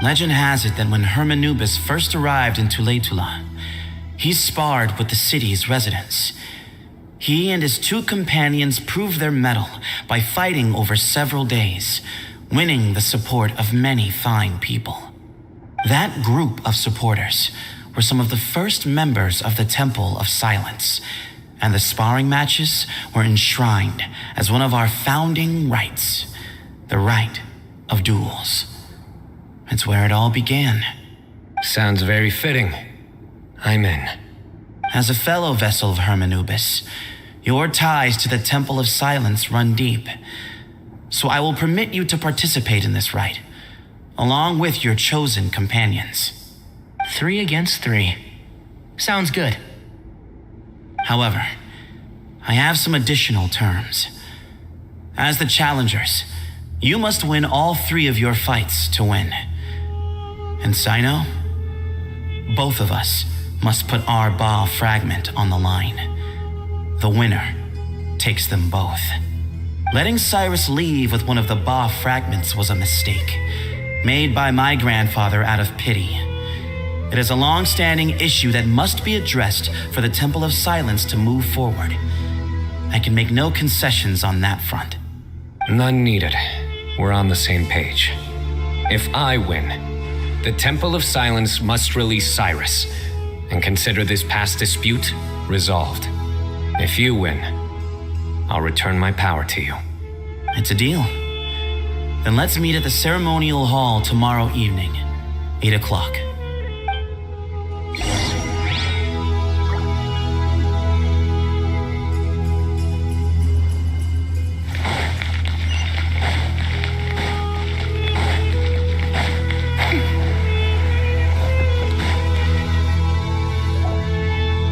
Legend has it that when Hermanubis first arrived in Tuletula, he sparred with the city's residents. He and his two companions proved their mettle by fighting over several days, winning the support of many fine people. That group of supporters were some of the first members of the Temple of Silence, and the sparring matches were enshrined as one of our founding rites, the rite of duels. It's where it all began. Sounds very fitting. I'm in. As a fellow vessel of Hermanubis, your ties to the Temple of Silence run deep. So I will permit you to participate in this rite, along with your chosen companions. 3 against 3. Sounds good. However, I have some additional terms. As the challengers, you must win all 3 of your fights to win. And Cyno, both of us must put our Ba fragment on the line. The winner takes them both. Letting Cyrus leave with one of the Ba fragments was a mistake, made by my grandfather out of pity. It is a long-standing issue that must be addressed for the Temple of Silence to move forward. I can make no concessions on that front. None needed. We're on the same page. If I win, the Temple of Silence must release Cyrus and consider this past dispute resolved. If you win, I'll return my power to you. It's a deal. Then let's meet at the ceremonial hall tomorrow evening, 8 o'clock.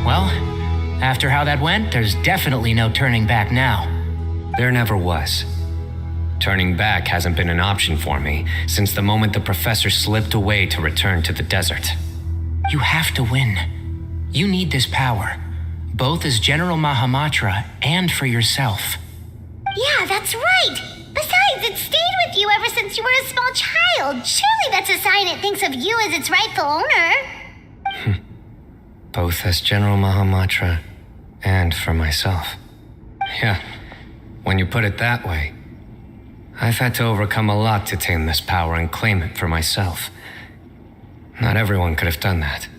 Well, after how that went, there's definitely no turning back now. There never was. Turning back hasn't been an option for me since the moment the professor slipped away to return to the desert. You have to win. You need this power, both as General Mahamatra and for yourself. Yeah, that's right. Besides, it stayed with you ever since you were a small child. Surely that's a sign it thinks of you as its rightful owner. Both as General Mahamatra and for myself. Yeah, when you put it that way, I've had to overcome a lot to tame this power and claim it for myself. Not everyone could have done that.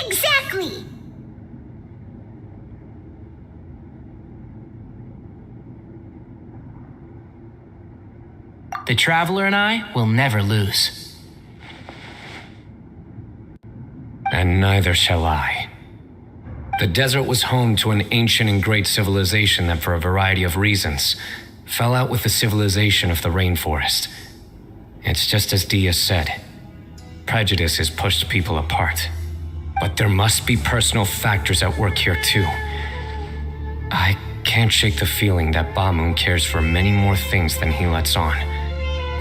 Exactly! The Traveler and I will never lose. And neither shall I. The desert was home to an ancient and great civilization that, for a variety of reasons, fell out with the civilization of the rainforest. It's just as Dia said. Prejudice has pushed people apart. But there must be personal factors at work here too. I can't shake the feeling that Bamun cares for many more things than he lets on.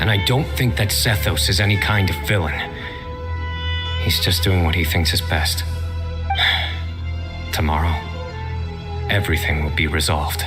And I don't think that Sethos is any kind of villain. He's just doing what he thinks is best. Tomorrow, everything will be resolved.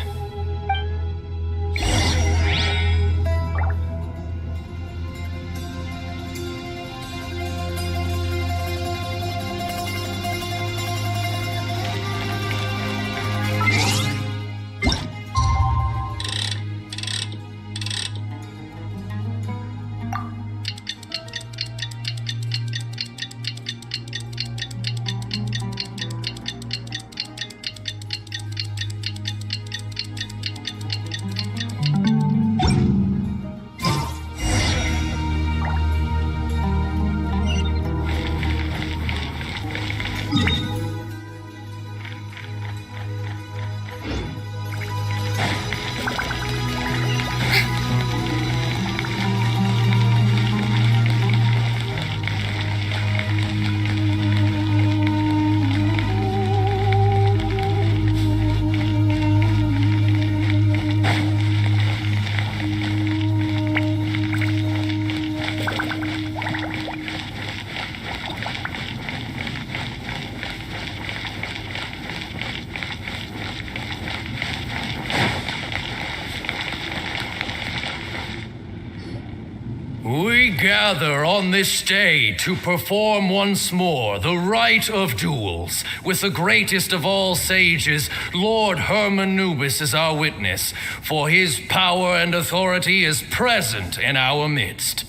We gather on this day to perform once more the rite of duels, with the greatest of all sages, Lord Hermanubis, as our witness, for his power and authority is present in our midst.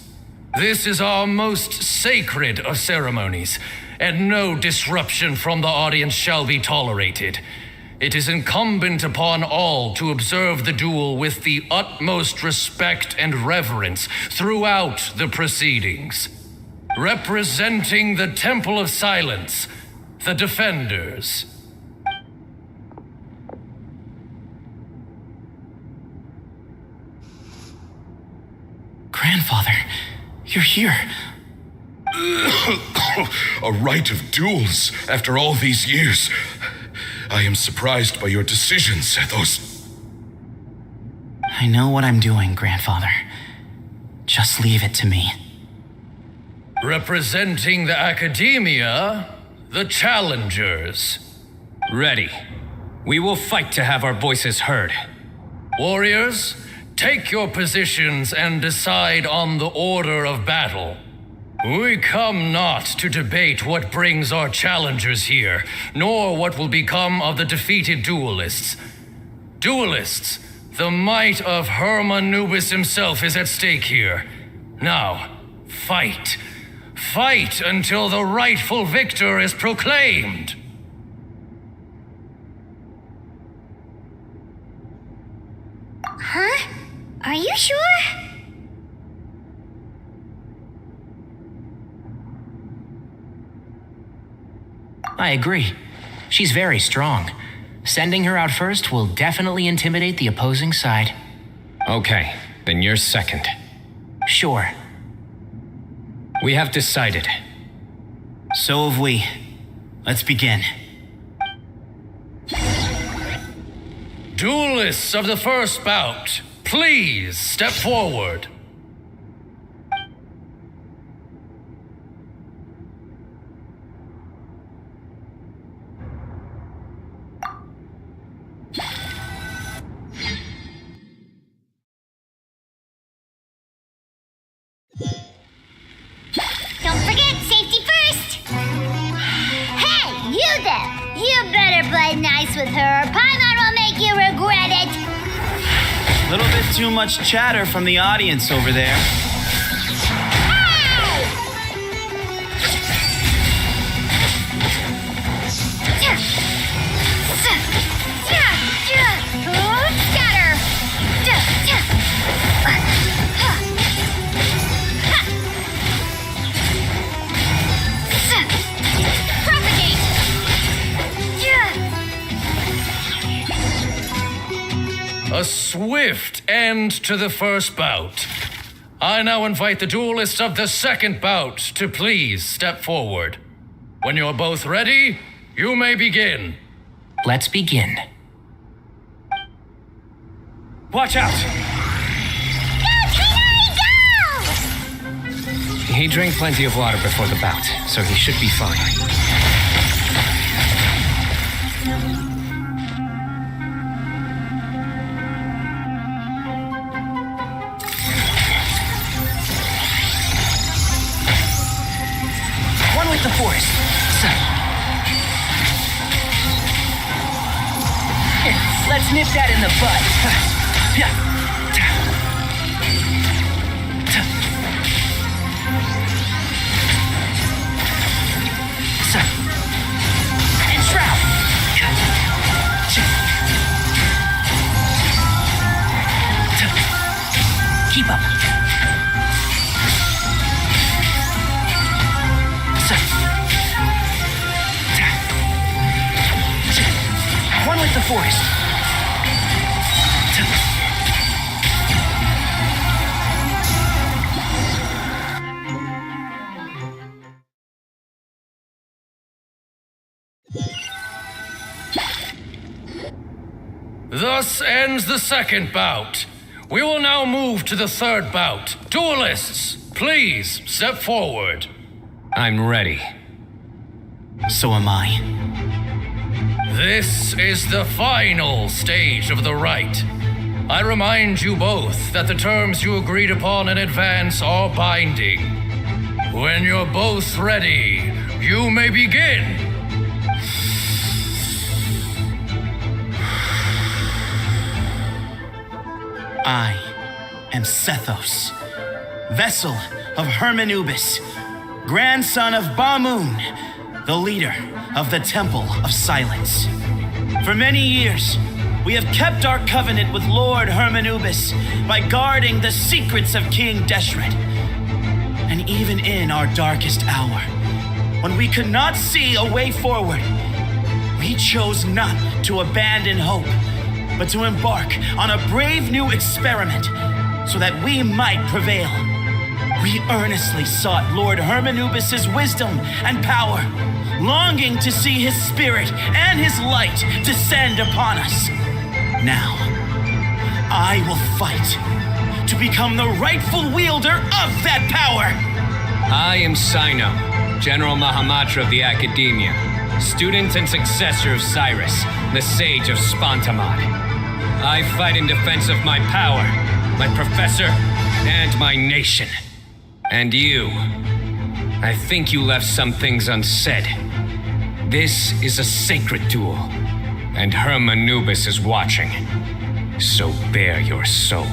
This is our most sacred of ceremonies, and no disruption from the audience shall be tolerated. It is incumbent upon all to observe the duel with the utmost respect and reverence throughout the proceedings. Representing the Temple of Silence, the Defenders. Grandfather, you're here. A rite of duels after all these years. I am surprised by your decision, Sethos. I know what I'm doing, Grandfather. Just leave it to me. Representing the academia, the challengers. Ready. We will fight to have our voices heard. Warriors, take your positions and decide on the order of battle. We come not to debate what brings our challengers here, nor what will become of the defeated duelists. Duelists, the might of Hermanubis himself is at stake here. Now, fight. Fight until the rightful victor is proclaimed. Huh? Are you sure? I agree. She's very strong. Sending her out first will definitely intimidate the opposing side. Okay, then you're second. Sure. We have decided. So have we. Let's begin. Duelists of the first bout, please step forward. Don't forget, safety first! Hey, you there! You better play nice with her, or Paimon will make you regret it! A little bit too much chatter from the audience over there. A swift end to the first bout. I now invite the duelists of the second bout to please step forward. When you're both ready, you may begin. Let's begin. Watch out! Go! He drank plenty of water before the bout, so he should be fine. One with the force. Here, let's nip that in the bud. And shroud. Keep up. One with the force. Thus ends the second bout. We will now move to the third bout. Duelists, please step forward. I'm ready. So am I. This is the final stage of the rite. I remind you both that the terms you agreed upon in advance are binding. When you're both ready, you may begin. I am Sethos, vessel of Hermanubis, grandson of Bamun, the leader of the Temple of Silence. For many years, we have kept our covenant with Lord Hermanubis by guarding the secrets of King Deshret. And even in our darkest hour, when we could not see a way forward, we chose not to abandon hope, but to embark on a brave new experiment so that we might prevail. We earnestly sought Lord Hermanubis' wisdom and power, longing to see his spirit and his light descend upon us. Now, I will fight to become the rightful wielder of that power. I am Cyno, General Mahamatra of the Academia, student and successor of Cyrus, the Sage of Spantamad. I fight in defense of my power, my professor, and my nation. And you, I think you left some things unsaid. This is a sacred duel, and Hermanubis is watching. So bare your soul.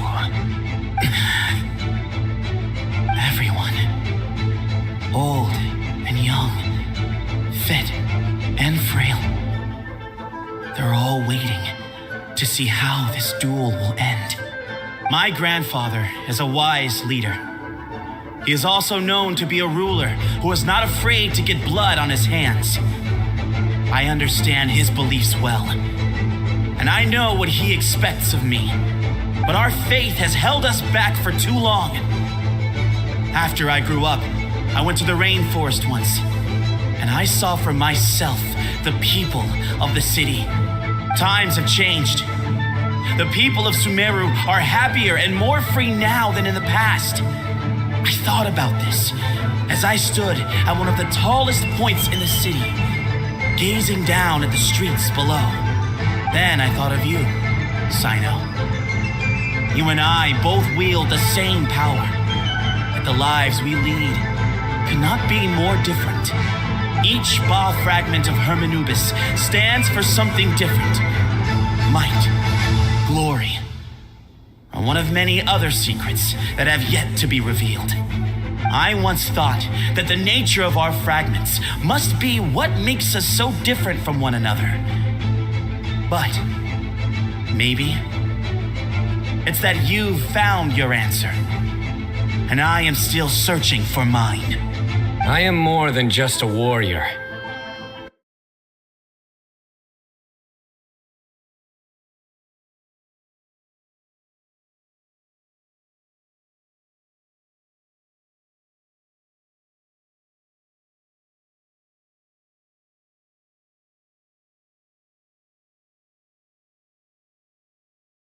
Everyone, old and young, fit and frail, they're all waiting to see how this duel will end. My grandfather is a wise leader. He is also known to be a ruler who is not afraid to get blood on his hands. I understand his beliefs well, and I know what he expects of me. But our faith has held us back for too long. After I grew up, I went to the rainforest once, and I saw for myself the people of the city. Times have changed. The people of Sumeru are happier and more free now than in the past. I thought about this as I stood at one of the tallest points in the city, gazing down at the streets below. Then I thought of you, Cyno. You and I both wield the same power, yet the lives we lead could not be more different. Each Ba fragment of Hermanubis stands for something different. Might, glory, or one of many other secrets that have yet to be revealed. I once thought that the nature of our fragments must be what makes us so different from one another. But maybe it's that you've found your answer, and I am still searching for mine. I am more than just a warrior.